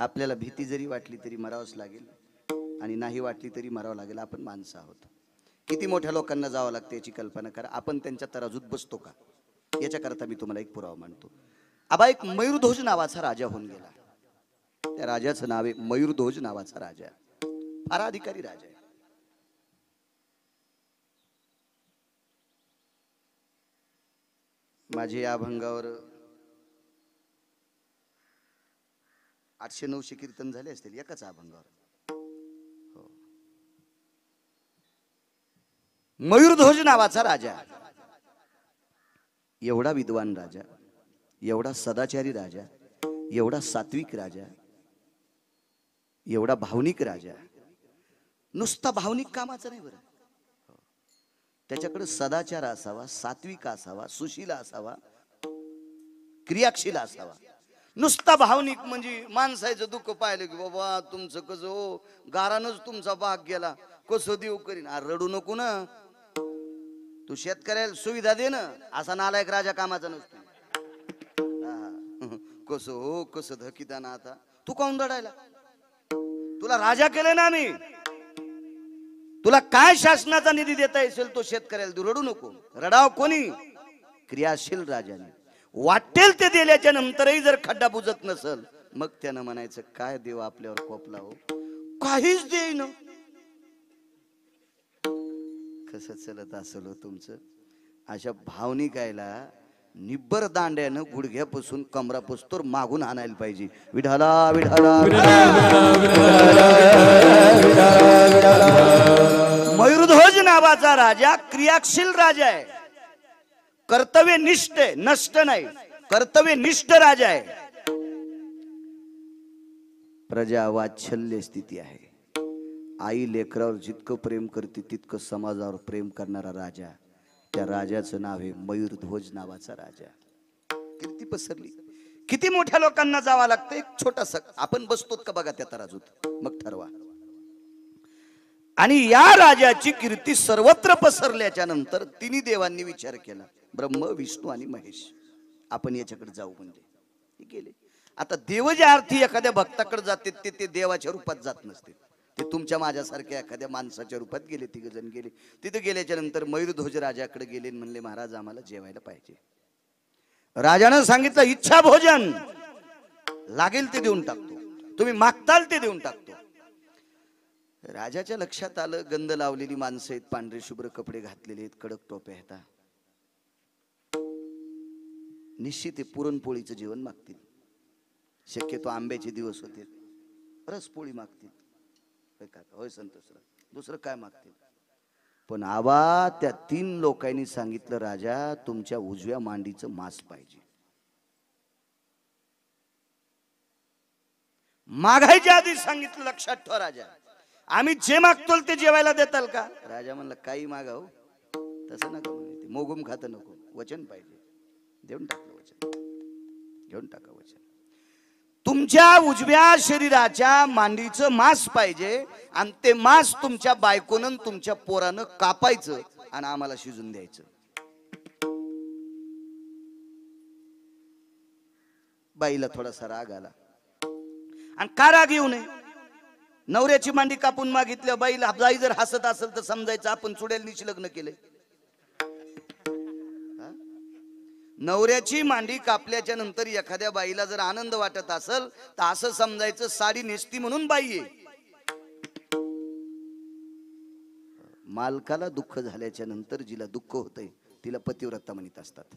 आपल्याला भीती जरी वाटली तरी मरावंच लागेल आणि नाही वाटली तरी मरावं लागेल. आपण माणसं आहोत. किती मोठ्या लोकांना जावं लागतं याची कल्पना करा. आपण त्यांच्या तराजूत बसतो का याच्याकरता मी तुम्हाला एक पुरावा मांडतो. आबा एक मयूरध्वज नावाचा राजा होऊन गेला. त्या राजाचं नाव आहे मयूरध्वज नावाचा राजा. फार अधिकारी राजा आहे. माझे या अभंगावर 800-900 कीर्तन झाले असतील एकाच अभंगावर. हो. मयूरध्वज नावाचा राजा, एवढा विद्वान राजा, एवढा सदाचारी राजा, एवढा सात्विक राजा, एवढा भावनिक राजा. नुसता भावनिक कामाचा नाही बरं, त्याच्याकडे सदाचार असावा, सात्विक असावा, सुशील असावा, क्रियाशील असावा. नुसता भावनिक म्हणजे माणसाचं दुःख पाहिलं की बाबा तुमचं कसं हो, गारानच तुमचा भाग गेला, कसं देऊ करीन. रडू नको ना, तू शेतकऱ्याला सुविधा दे ना. असा नालायक राजा कामाचा नसतो. कसं हो, कसं धकिता ना. आता तू काऊन रडायला? तुला राजा केलं ना मी, तुला काय शासनाचा निधी देता येईल तो शेतकऱ्याला तू रडू नको. रडाव कोणी? क्रियाशील राजाने. वाटेल ते दिल्याच्या नंतरही जर खड्डा बुजत नसल मग त्यानं म्हणायचं काय देव आपल्यावर कोपला हो, काहीच देईन. कसं चलत असेल हो तुमचं? अशा भावनिकायला निब्बर दांड्यानं गुडघ्यापासून कमरापासून मागून आणायला पाहिजे. विठाला विठाला. मयूरध्वज नावाचा राजा क्रियाशील राजा आहे, कर्तव्यनिष्ठ आहे, नष्ट नाही, कर्तव्यनिष्ठ राजा आहे. प्रजा वात्सल्य स्थिती आहे. आई लेकरावर जितकं प्रेम करते तितकं समाजावर प्रेम करणारा राजा. त्या राजाचं नाव आहे मयूरध्वज नावाचा राजा. कीर्ती पसरली. किती मोठ्या लोकांना जावं लागतं. एक छोटासा आपण बसतो का बघा त्या तराजूत, मग ठरवा. आणि या राजाची कीर्ती सर्वत्र पसरल्याच्या नंतर तिन्ही देवांनी विचार केला, ब्रह्म, विष्णू आणि महेश, आपण याच्याकडे जाऊ. म्हणजे गेले. आता देव ज्या अर्थी एखाद्या भक्ताकडे जाते ते देवाच्या रूपात जात नसते. ते तुमच्या माझ्यासारख्या एखाद्या माणसाच्या रूपात गेले. 3 जण गेले. तिथे गेल्याच्या नंतर मयूरध्वज राजाकडे गेले. म्हणले महाराज आम्हाला जेवायला पाहिजे. राजानं सांगितलं इच्छा भोजन लागेल ते देऊन टाकतो, तुम्ही मागताल ते देऊन टाकतो. राजाच्या लक्षात आलं गंध लावलेली माणसं आहेत, पांढरे शुभ्र कपडे घातलेले आहेत, कडक टोप्या आहेत. निश्चित ते पुरणपोळीचं जेवण मागतील. शक्यतो आंब्याचे दिवस होते, रसपोळी मागतील. होय संतोषराव, दुसरं काय मागतील? पण आबा त्या 3 लोकांनी सांगितलं राजा तुमच्या उजव्या मांडीचं मांस पाहिजे. मागायच्या आधी सांगितलं लक्षात ठेवा राजा, आम्ही जे मागतो ते जेवायला देताल का? राजा म्हणला काही मागा हो, तसं नका म्हणे, मोगुम खात नको, वचन पाहिजे. देऊन टाकलं वचन, घेऊन टाका वचन. तुमच्या उजव्या शरीराच्या मांडीचं मांस पाहिजे आणि ते मांस तुमच्या बायकोनं तुमच्या पोरानं कापायचं आणि आम्हाला शिजून द्यायचं. बाईला थोडासा राग आला. आणि का राग येऊ नये? नवऱ्याची मांडी कापून मागितल्या बाईला, बाई जर हसत असेल तर समजायचं आपण चुडेल निशी लग्न केले. नवऱ्याची मांडी कापल्याच्या नंतर एखाद्या बाईला जर आनंद वाटत असेल तर असं समजायचं साडी नेसती म्हणून बाई आहे. मालकाला दुःख झाल्याच्या नंतर जिला दुःख होतंय तिला पतिव्रता म्हणत असतात.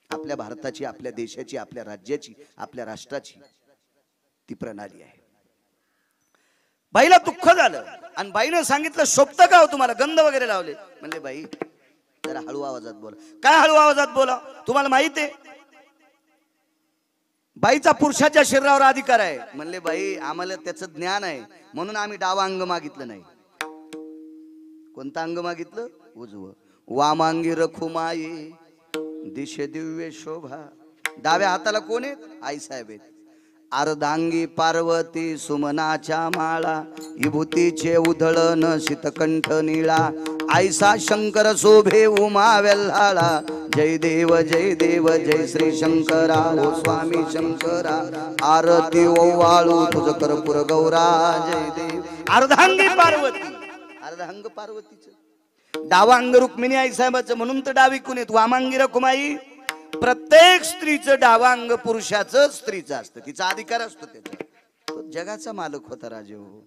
आपल्या भारताची, आपल्या देशाची, आपल्या राज्याची, आपल्या राष्ट्राची ती प्रणाली आहे. बाईला दुःख झालं आणि बाईनं सांगितलं शोभतं का हो तुम्हाला, गंध वगैरे लावले? म्हणले बाई जरा हळू आवाजात बोला. काय हळू आवाजात बोला? तुम्हाला माहित आहे बाईचा पुरुषाच्या शरीरावर अधिकार आहे. म्हणले बाई आम्हाला त्याचं ज्ञान आहे म्हणून आम्ही डावा अंग मागितलं नाही. कोणतं अंग मागितलं? उजवं. वामांगी रखुमाई दिशे दिव्य शोभा. डाव्या हाताला कोण आहेत? आई साहेब आहेत. अर्धांगी पार्वती सुमनाच्या माळा, विभूतीचे उधळण शीतकंठ निळा, ऐसा शंकर शोभे उमा वेल्हाळा, जय देव जय श्री शंकरा, ओ स्वामी शंकरा, आरती ओवाळू तुझ कर्पूर गौरा, जय देव. अर्धांगी पार्वती, अर्धांग पार्वतीचं, डावा अंग रुक्मिणी आई साहेबाचं, म्हणून तर डावी कुणीत वामांगी रखुमाई. प्रत्येक स्त्रीचं डावा अंग पुरुषाचं स्त्रीचं असतं, तिचा अधिकार असतो त्याचा. तो जगाचा मालक होता राजे हो.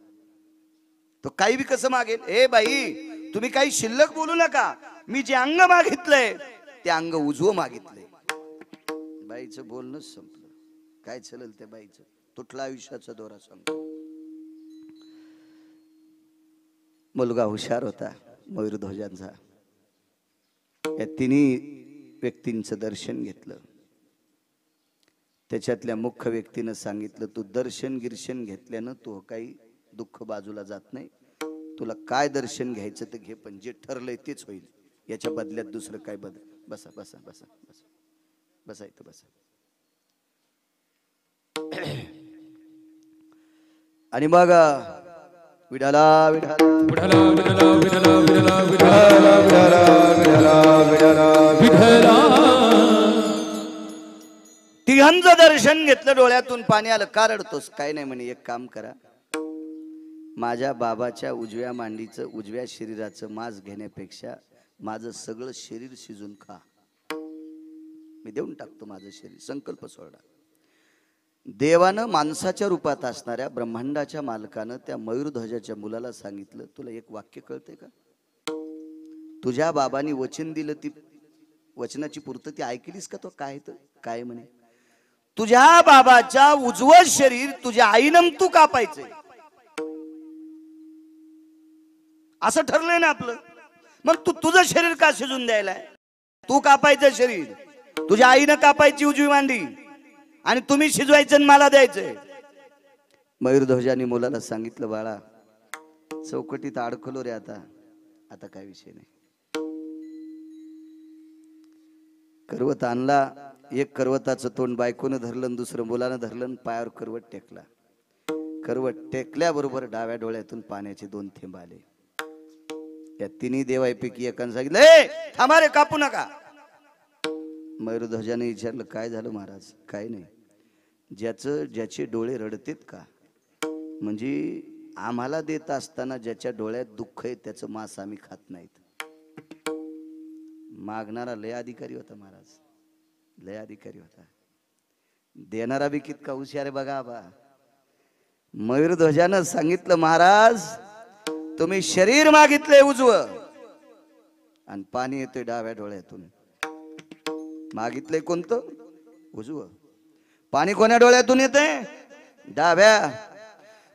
तो काही बी कसं मागेल. ए बाई तुम्ही काही शिल्लक बोलू नका, मी जे अंग मागितलंय ते अंग उजवं मागितलंय. बाईचं बोलणंच संपलं. काय चलल त्या बाईचं, तुटला आयुष्याचा दोरा संपला. मुलगा हुशार होता मयूरध्वजांचा. या तिन्ही व्यक्तींचं दर्शन घेतलं. त्याच्यातल्या मुख्य व्यक्तीनं सांगितलं, तू दर्शन गिर्शन घेतल्यानं तू काही दुःख बाजूला जात नाही. तुला काय दर्शन घ्यायचं ते घे, पण जे ठरलंय तेच होईल. याच्या बदल्यात दुसरं काय बदल. बसा बसा बसा बसा बसा इथं बसा. आणि मग विठाला विठाला विठाला विठाला विठाला विठाला विठाला विठाला विठाला. तिघांचं दर्शन घेतलं, डोळ्यातून पाणी आलं. का रडतोस? काय नाही म्हणे, एक काम करा, माझ्या बाबाच्या उजव्या मांडीचं उजव्या शरीराचं मांस घेण्यापेक्षा माझं सगळं शरीर शिजून खा, मी देऊन टाकतो माझं शरीर. संकल्प सोडा. देवानं माणसाच्या रूपात असणाऱ्या ब्रह्मांडाच्या मालकानं त्या मयूरध्वजाच्या मुलाला सांगितलं, तुला एक वाक्य कळतंय का? तुझ्या बाबांनी वचन दिलं, ती वचनाची पूर्तता ऐकलीस का? तो काय तर काय म्हणे, तुझ्या बाबाच्या उजवं शरीर तुझ्या आईनं तू कापायचंय. असं ठरलंय ना आपलं. मग तू तुझं शरीर का शिजून द्यायलाय? तू कापायचं शरीर, तुझ्या आईनं कापायची उजवी मांडी, आणि तुम्ही शिजवायचं मला द्यायचंय. मयूरध्वजाने मुलाला सांगितलं, बाळा चौकटीत अडकलो रे, आता आता काय विषय नाही. करवत आणला. एक करवताचं तोंड बायकोनं धरलं, दुसरं मुलानं धरलं, पायावर करवत टेकला. करवत टेकल्याबरोबर डाव्या डोळ्यातून पाण्याचे 2 थेंब आले. या तिन्ही देवापैकी एकानं सांगितलं, ए थांबा रे, कापू नका. मयूरध्वजाने विचारलं, काय झालं महाराज? काय नाही. ज्याचे डोळे रडतेत का, म्हणजे आम्हाला देत असताना ज्याच्या डोळ्यात दुःख आहे त्याचं मांस आम्ही खात नाहीत. मागणारा लय अधिकारी होता महाराज, लय अधिकारी होता. देणारा बी कितका हुशार आहे बघा बा. मयूरध्वजानं सांगितलं, महाराज तुम्ही शरीर मागितले उजवं, आणि पाणी येतोय डाव्या डोळ्यातून. मागितलंय कोणतं? उजवं. पाणी कोण्या डोळ्यातून येतंय? डाव्या.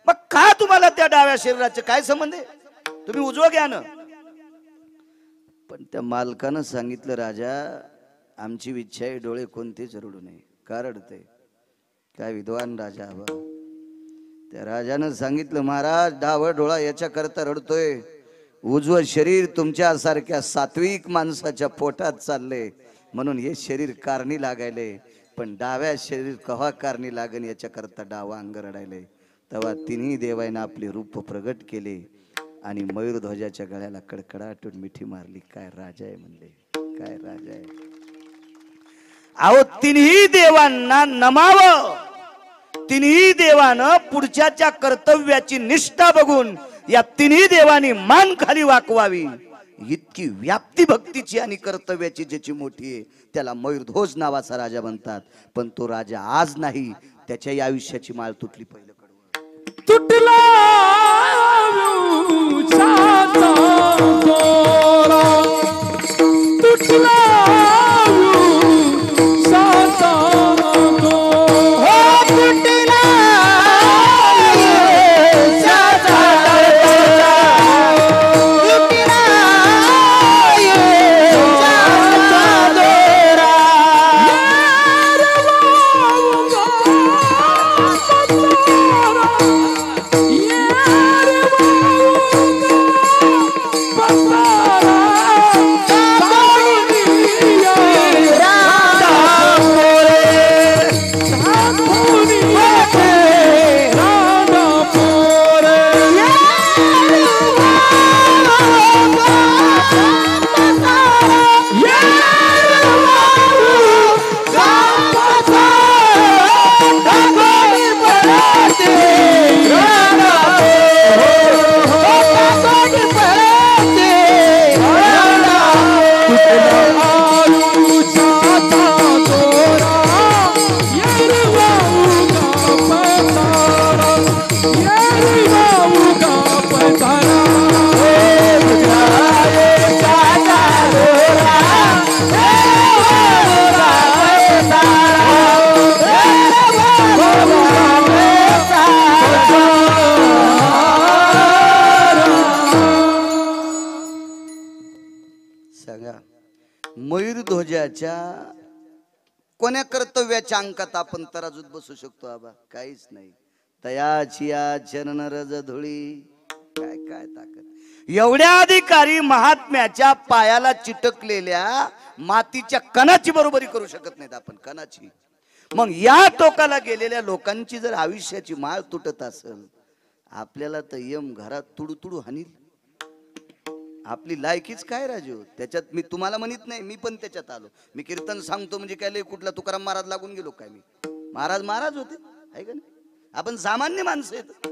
मग का तुम्हाला त्या डाव्या शरीराचे काय संबंध आहे? तुम्ही उजवं घ्या ना. पण त्या मालकानं सांगितलं, राजा आमची इच्छा आहे डोळे कोणतेच रडू नये. का रडते? काय विद्वान राजा हवा. त्या राजानं सांगितलं, महाराज डावा डोळा याच्या करता रडतोय, उजवं शरीर तुमच्या सारख्या सात्विक माणसाच्या पोटात चालले म्हणून हे शरीर कारणी लागायले, पण डाव्या शरीर कव्हा कारणी लागन याच्या करता डावा अंग रडायले. तेव्हा तिन्ही देवांना आपले रूप प्रगट केले आणि मयूरध्वजाच्या गळ्याला कडकडाटून मिठी मारली. काय राजा आहे म्हणले, काय राजा आहे. अहो तिन्ही देवांना नमावं. तिन्ही देवानं पुढच्याच्या कर्तव्याची निष्ठा बघून या तिन्ही देवांनी मान खाली वाकवावी. इतकी व्याप्ती भक्तीची आणि कर्तव्याची ज्याची मोठी आहे त्याला मयूरध्वज नावाचा राजा म्हणतात. पण तो राजा आज नाही, त्याच्याही आयुष्याची माळ तुटली. पहिलं कडवं तुटला तुटला ध्वजाच्या कोण्या कर्तव्याच्या अंकात आपण तराजूत बसू शकतो आबा? काहीच नाही. तयाची चरण रज धुळी, काय काय ताकद. एवढ्या अधिकारी महात्म्याच्या पायाला चिटकलेल्या मातीच्या कणाची बरोबरी करू शकत नाहीत आपण, कणाची. मग या टोकाला गेलेल्या लोकांची जर आयुष्याची माळ तुटत असेल, आपल्याला तर यम घरात तुडू तुडू हानील. आपली लायकीच काय राजू त्याच्यात? मी तुम्हाला म्हणत नाही, मी पण त्याच्यात आलो. मी कीर्तन सांगतो म्हणजे काय लय कुठला तुकाराम महाराज लागून गेलो काय? मी महाराज महाराज होते आहे का नाही? आपण सामान्य माणसं आहेत.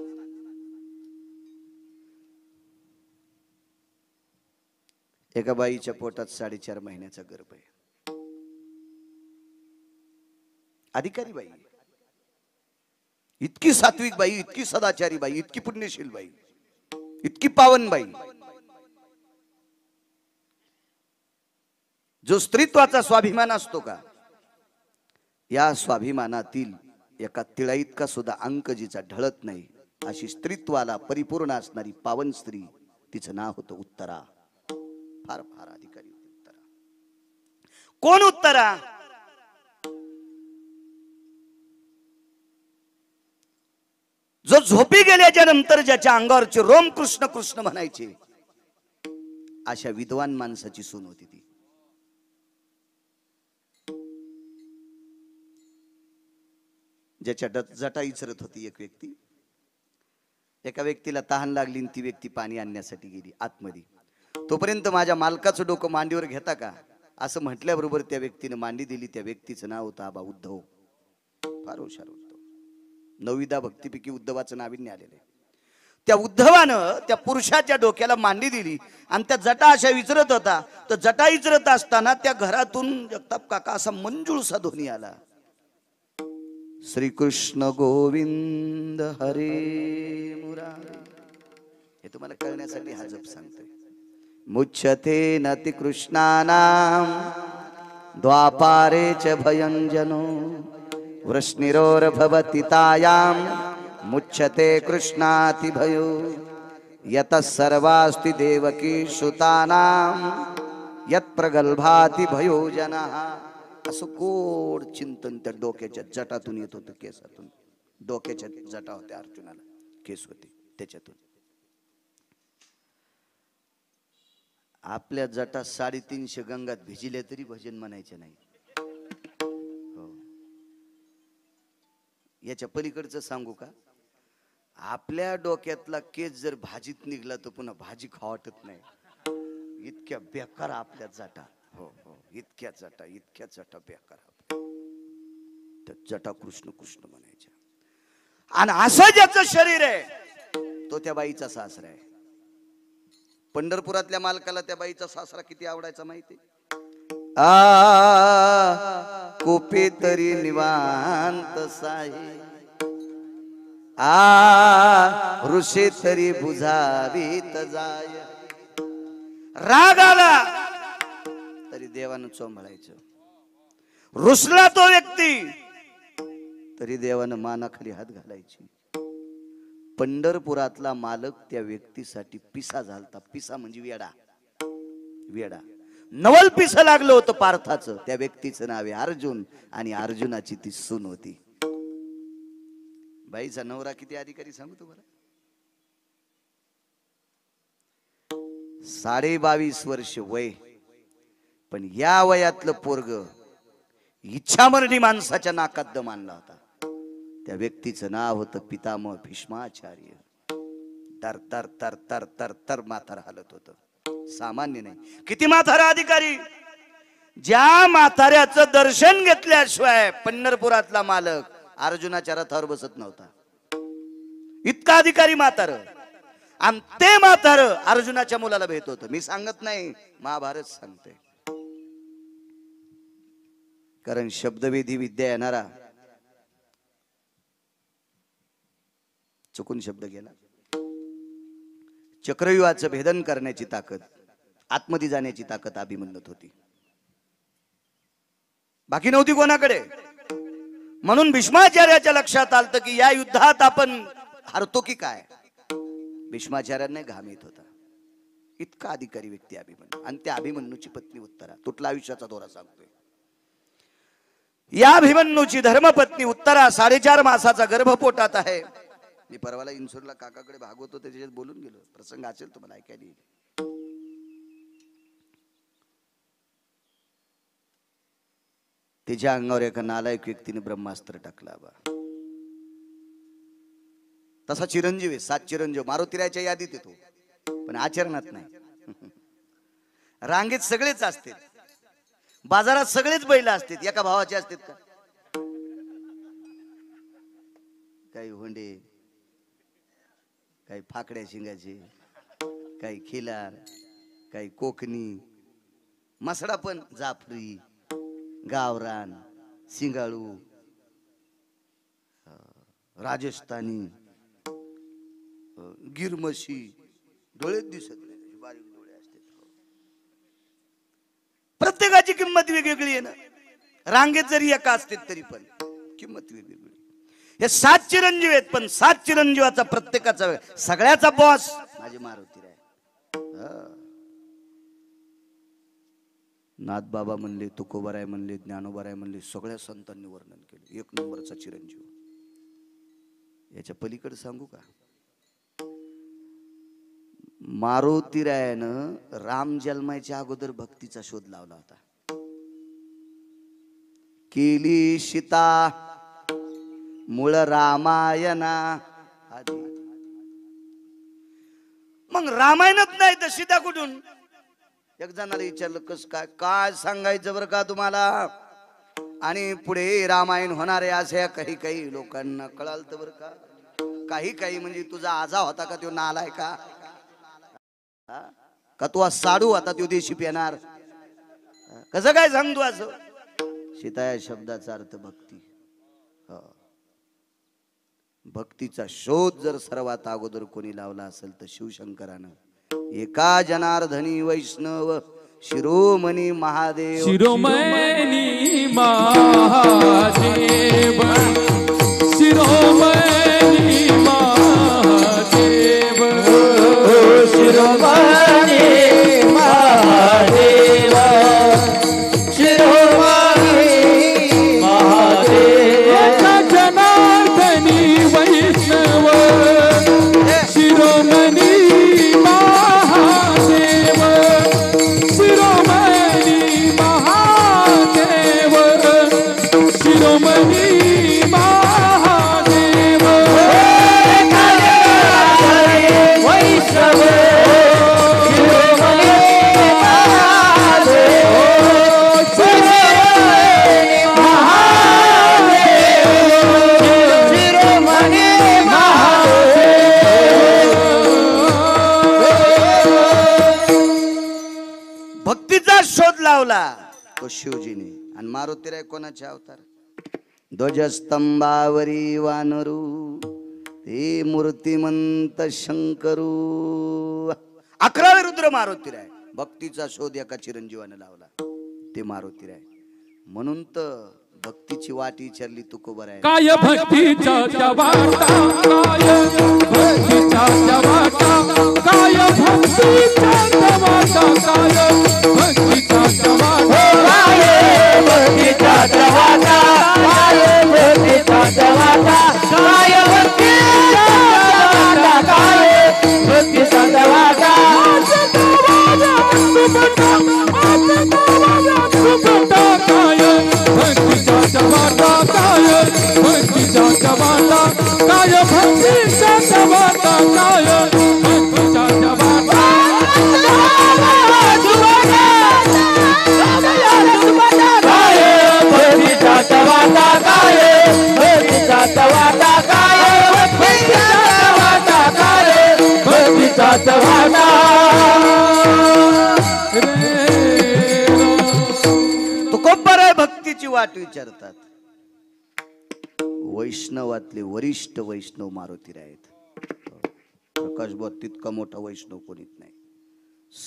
एका बाईच्या पोटात 4.5 महिन्याचा गर्भ आहे. अधिकारी बाई, इतकी सात्विक बाई, इतकी सदाचारी बाई, इतकी पुण्यशील बाई, इतकी पावन बाई. जो स्त्रीत्वाचा स्वाभिमान असतो का, या स्वाभिमानातील एका तिळा इतका सुद्धा अंक जिचा ढळत नाही, अशी स्त्रीत्वाला परिपूर्ण असणारी पावन स्त्री, तिचं नाव होतं उत्तरा. फार फार अधिकारी उत्तरा. कोण उत्तरा? जो झोपी गेल्याच्या नंतर ज्याच्या अंगावरचे रोम कृष्ण कृष्ण म्हणायचे, अशा विद्वान माणसाची सून होती ती. ज्याच्या जटा इचरत होती एक व्यक्ती. एका व्यक्तीला तहान लागली आणि ती व्यक्ती पाणी आणण्यासाठी गेली आतमध्ये. तोपर्यंत माझ्या मालकाचं डोकं मांडीवर घेता का असं म्हटल्याबरोबर त्या व्यक्तीने मांडी दिली. त्या व्यक्तीचं नाव होतं आबा उद्धव. फार हुशार उद्धव. 9दा भक्तीपैकी उद्धवाचं नाविन्य आलेलं आहे. त्या उद्धवानं त्या पुरुषाच्या डोक्याला मांडी दिली आणि त्या जटा अशा विचरत होता. तर जटा विचरत असताना त्या घरातून जगताप काका असा मंजूळसा ध्वनी आला, श्री कृष्ण गोविंद हरे मुरारी. हे तुम्हाला कळण्यासाठी हा जप सांगतोय. मुच्यते नति कृष्णानाम द्वापारे च भयंजनो वृष्णिरोर्भवति तायाम मुच्यते कृष्णाति भयो यतः सर्वास्ति देवकी सुतानाम यत् प्रगल्भाति भयो जनः. असं गोड चिंतन त्या डोक्याच्या जटातून येत होतं, केसातून. डोक्याच्या जटा होत्या अर्जुनाला, केस होते त्याच्यातून. आपल्या जटा 350 गंगात भिजल्या तरी भजन म्हणायचे नाही. हो. याच्या पलीकडचं सांगू का? आपल्या डोक्यातला केस जर भाजीत निघला तर पुन्हा भाजी खावा वाटत नाही. इतक्या बेकार आपल्या जटा. हो हो, इतक्या जटा बेकार. त्या जटा कृष्ण कृष्ण म्हणायच्या. आणि असं ज्याचं शरीर आहे तो त्या बाईचा सासरा आहे. पंढरपुरातल्या मालकाला त्या बाईचा सासरा किती आवडायचा माहिती? कोपे तरी निवांत साई, ऋषे तरी बुझावीत जाय. राग आला तरी देवानं चोंबळायचं. रुसला तो व्यक्ती तरी देवानं मानाखाली हात घालायची. पंढरपुरातला मालक त्या व्यक्तीसाठी पिसा झालता. पिसा म्हणजे वेडा. वेडा नवल पिस लागलं होतं पार्थाचं. त्या व्यक्तीचं नाव आहे अर्जुन आणि अर्जुनाची ती सून होती. बाईचा नवरा किती अधिकारी सांगू तुम्हाला? 22.5 वर्ष वय. पण या वयातलं पोरग इच्छामरणी माणसाच्या नाकात दम आणला होता. त्या व्यक्तीचं नाव होतं पितामह भीष्माचार्य. तर तर तर तर तर तर माथार हालत होतं. सामान्य नाही. किती म्हातारा अधिकारी. ज्या म्हाताऱ्याचं दर्शन घेतल्याशिवाय पंढरपुरातला मालक अर्जुनाच्या रथावर बसत नव्हता. इतका अधिकारी म्हातार. आणि ते म्हातार अर्जुनाच्या मुलाला भेट होतं. मी सांगत नाही, महाभारत सांगते. कारण शब्दवेधी विद्या येणारा चुकून शब्द गेला. चक्रव्यूहाचं भेदन करण्याची ताकद, आतमध्ये जाण्याची ताकद अभिमन्यूत होती. बाकी नव्हती कोणाकडे. म्हणून भीष्माचार्याच्या लक्षात आलं की या युद्धात आपण हरतो की काय. भीष्माचार्यांना घाम येत होता. इतका अधिकारी व्यक्ती अभिमन्यू. आणि त्या अभिमन्यूची पत्नी उत्तरा. तुटला आयुष्याचा दोरा सांगतोय. या अभिमन्यूची धर्मपत्नी उत्तरा 4.5 मासाचा गर्भपोटात आहे. मी परवाला इन्सुरला काकाकडे भागवतो, त्याच्यात बोलून गेलो. प्रसंग असेल तुम्हाला ऐकायला येईल. तिच्या अंगावर एका नालायक व्यक्तीने ब्रह्मास्त्र टाकला. बा तसा चिरंजीव आहे. 7 चिरंजीव मारुतीरायाच्या यादीत येतो, पण आचरणात नाही. रांगेत सगळेच असते, बाजारात सगळेच बैल असतात. एका भावाचे असतात का? काही होंडे, काही फाकड्या शिंगाचे, काही खिलार, काही कोकणी, मसडा पण जाफरी, गावरान, सिंगाळू, राजस्थानी, गिरमशी. डोळेच दिसत नाही, बारीक डोळे असतात. प्रत्येकाची किंमत वेगवेगळी आहे ना. रांगेत जरी एका असते तरी पण किंमत वेगवेगळी. हे 7 चिरंजीव आहेत, पण 7 चिरंजीवाचा प्रत्येकाचा सगळ्याचा बॉस माझे मारुतीराय. नाथबाबा म्हणले, तुकोबाराय म्हणले, ज्ञानोबाराय म्हणले, सगळ्या संतांनी वर्णन केले. 1 नंबरचा चिरंजीव. याच्या पलीकडे सांगू का? मारुतीरायानं राम जन्माच्या अगोदर भक्तीचा शोध लावला होता. केली सीता मूळ रामायणा आधी. मग रामायणात नाही तर सीता कुठून? एक जणाला विचारलं, कस काय काय सांगायचं बरं का तुम्हाला? आणि पुढे रामायण होणार आहे असे काही काही लोकांना कळालं बरं का. काही काही म्हणजे तुझा आजा होता का तो नालाय का? का तू साडू होता तो देशी पेणार? कसं काय सांगतो असं? सीता या शब्दाचा अर्थ भक्ती. भक्तीचा शोध जर सर्वात अगोदर कोणी लावला असेल तर शिवशंकरानं. एका जनार्दनी वैष्णव शिरोमणी महादेव. शिरोमणी महादेव, शिरोमणी महादेव, शिरोमणी महादेव, शिरोमणी महादेव. जनार्दनी वैष्णव शिरोमणी महादेव, शिरोमणी महादेव, शिरोमणी महादेव. वैष्णव शिरोमणी महादेव, शिरोमणी महादेव. भक्तीचा शोध लावला तो शिवजीने. आणि मारुतीराय कोणाचे अवतार? ध्वजस्तंभावरी वानरू ते मूर्तिमंत शंकरू. 11वे रुद्र मारुतीराय. भक्तीचा शोध एका चिरंजीवाने लावला, ते मारुतीराय. म्हणून तर भक्तीची वाट विचारली तुकोबाराय. काय भक्तीचा जवाटा, काय भक्तीचा जवाटा, काय भक्तीचा जवाटा, काय भक्तीचा जवाटा, काय भक्तीचा जवाटा, काय भक्तीचा जवाटा, काय भक्तीचा जवाटा, काय भक्तीचा जवाटा. काय भक्तीचा जवाटा, काय भक्तीचा जवाटा, काय भक्तीचा जवाटा, काय भक्तीचा जवाटा. काय भक्तीचा जवाटा, काय भक्तीचा जवाटा, काय भक्तीचा जवाटा, काय भक्तीचा जवाटा. तुकोबाराय भक्तीची वाट विचारतात. वैष्णवातले वरिष्ठ वैष्णव मारुतीराय आहेत. प्रकाश बुवा तितका मोठा वैष्णव कोणीच नाही.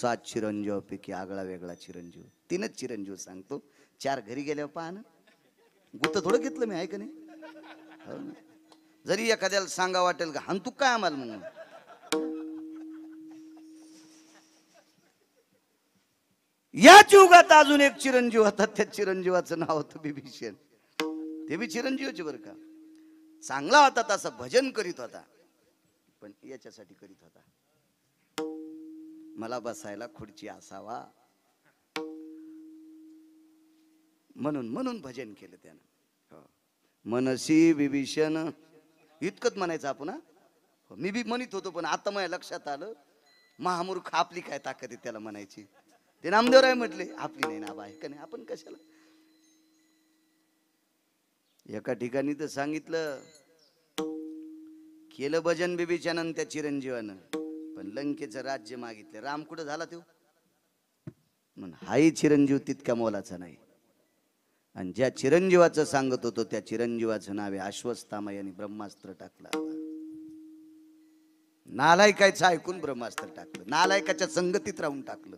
7 चिरंजीवापैकी आगळा वेगळा चिरंजीव. 3च चिरंजीव सांगतो. 4 घरी गेल्यावर पहा ना. गुत थोडं घेतलं मी, आहे का नाही? जरी एखाद्याला सांगा वाटेल का हान तू काय आम्हाला म्हणून, याच युगात अजून एक चिरंजीव होता, त्या चिरंजीवाचं नाव होतं बिभीषण. ते बी चिरंजीवचे बरं का. चांगला होता, तसा भजन करीत होता, पण याच्यासाठी करीत होता, मला बसायला खुर्ची असावा म्हणून म्हणून भजन केलं त्यानं. मनसी बिभीषण इतकंच म्हणायचं आपण. मी बी म्हणत होतो, पण आता माझ्या लक्षात आलं, महामूर्ख आपली काय ताकद आहे त्याला म्हणायची. ते नामदेवराय म्हटले आपली नाही ना बा, आहे का नाही, आपण कशाला. एका ठिकाणी तर सांगितलं, केलं भजन बिभीषणानं त्या चिरंजीवानं, पण लंकेचं राज्य मागितलं. राम कुठं झाला तो म्हणून, हाही चिरंजीव तितक्या मोलाचा नाही. आणि ज्या चिरंजीवाचं सांगत होतो त्या चिरंजीवाचं नाव आहे अश्वत्थामा, यांनी ब्रह्मास्त्र टाकलं. नालायकाचं ऐकून ब्रह्मास्त्र टाकलं, नालायकाच्या संगतीत राहून टाकलं.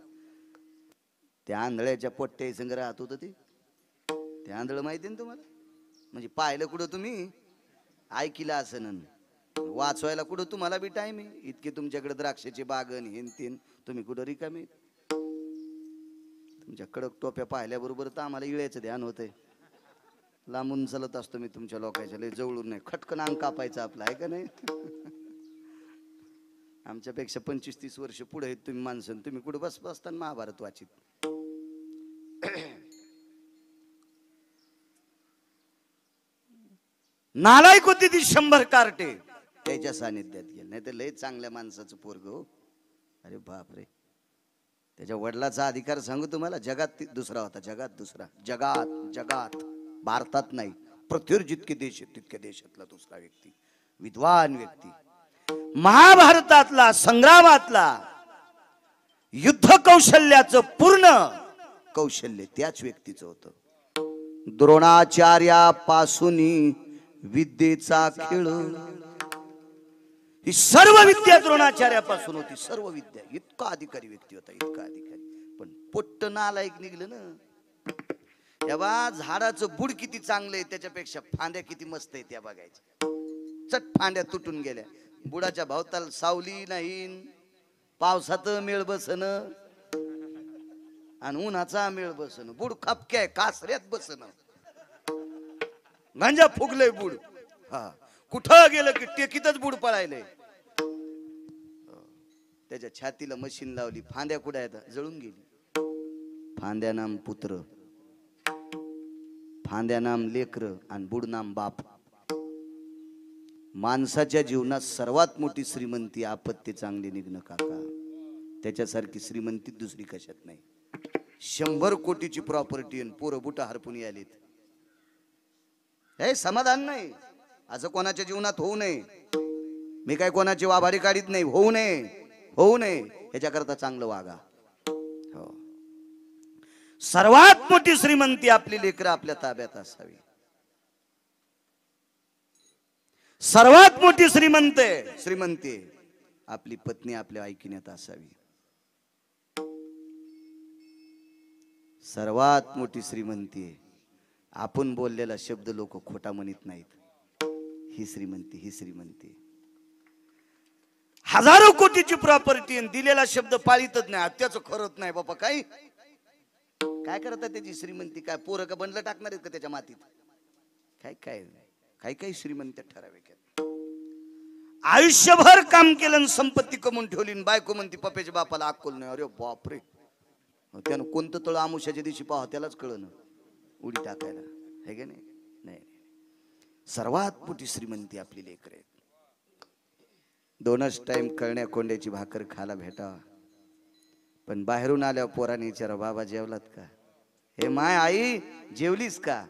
त्या आंधळ्याच्या पोट्टे संग राहत होतं ते आंधळ माहिती ना तुम्हाला. म्हणजे पाहिलं कुठं तुम्ही, ऐकिलं असं, वाचवायला कुठं तुम्हाला बी टाइम आहे. इतके तुमच्याकडे द्राक्षाचे बागन हेन तेन, तुम्ही कुठं रिकामे. तुमच्या कडक टोप्या पाहिल्याबरोबर तर आम्हाला इळ्याचं ध्यान होतंय. लांबून चलत असतो मी तुमच्या लोकांच्या, लय जवळून नाही, खटकन अंग कापायचं आपलं, आहे का नाही. आमच्यापेक्षा 25-30 वर्ष पुढे आहेत तुम्ही माणसं, तुम्ही कुठं बसताना महाभारत वाचित. नालायक होती ती 100 कार्टे त्याच्या सानिध्यात गेल. नाही तर लय चांगल्या माणसाचं पोरग हो. अरे बापरे, त्याच्या वडिलाचा अधिकार सांगू तुम्हाला, जगात दुसरा होता, जगात दुसरा, जगात भारतात नाही, पृथ्वीवर जितके देश आहेत तितक्या देशातला दुसरा व्यक्ती, विद्वान व्यक्ती. महाभारतातला, संग्रामातला युद्ध कौशल्याचं पूर्ण कौशल्य त्याच व्यक्तीचं होतं. द्रोणाचार्यापासून विद्येचा खेळ, ही सर्व विद्या द्रोणाचार्यापासून होती, सर्व विद्या. इतका अधिकारी व्यक्ती होता, इतका अधिकारी. पण पोट्ट नालायक निघलं ना. तेव्हा झाडाचं बुड किती चांगलं आहे त्याच्यापेक्षा फांद्या किती मस्त आहे त्या बघायच्या. चट फांद्या तुटून गेल्या. बुडाच्या भावताल सावली नाही, पावसात मेळ बसन आणि उन्हाचा मेळ बसन. बुड खपक्याय, कासऱ्यात बसन, गांजा फुगलंय बुड. हा, कुठं गेलं की टेकीतच बुड पळायलंय. त्याच्या छातीला मशीन लावली, फांद्या कुठे आहेत, जळून गेली. फांद्या नाम पुत्र, फांद्या नाम लेकर, आणि बुड नाम बाप. माणसाच्या जीवनात सर्वात मोठी श्रीमंती आपत्ती चांगली निघणं काका. त्याच्यासारखी श्रीमंती दुसरी कशात नाही. 100 कोटीची प्रॉपर्टी आणि पोरं बुटा हरपून आलीत, हे समाधान नाही. असं कोणाच्या जीवनात होऊ नये. मी काय कोणाची वाभारी काढीत नाही, होऊ नये ह्याच्याकरता चांगलं वागा. हो, सर्वात मोठी श्रीमंती आपली लेकरं आपल्या ताब्यात असावी. सर्वात मोठी श्रीमंती आपली पत्नी आपल्या ऐकिण्यात असावी. सर्वात मोठी श्रीमंती आपण बोललेला शब्द लोक खोटा म्हणत नाहीत. ही श्रीमंती. हजारो कोटीची प्रॉपर्टी, दिलेला शब्द पाळीतच नाही, त्याचं खरंच नाही बाबा. काय करतात त्याची श्रीमंती? काय पोरं का बंडलं टाकणार आहेत का त्याच्या मातीत? काय श्रीमंत ठरावे. आयुष्यभर काम केलं, संपत्ती कमवून ठेवली, बायको म्हणती पप्याच्या बापाला अक्कल नाही. अरे बापरे, त्यानं कोणतं तळ आमुष्याच्या दिवशी पाहा त्यालाच कळलं उडी टाकायला, है का नाही. सर्वात मोठी श्रीमंती आपली लेकर आहेत. 2च टाइम कळण्या कोंड्याची भाकर खायला भेटावा. पण बाहेरून आल्यावर पोराने विचारा, बाबा जेवलात का? हे माय आई जेवलीस का?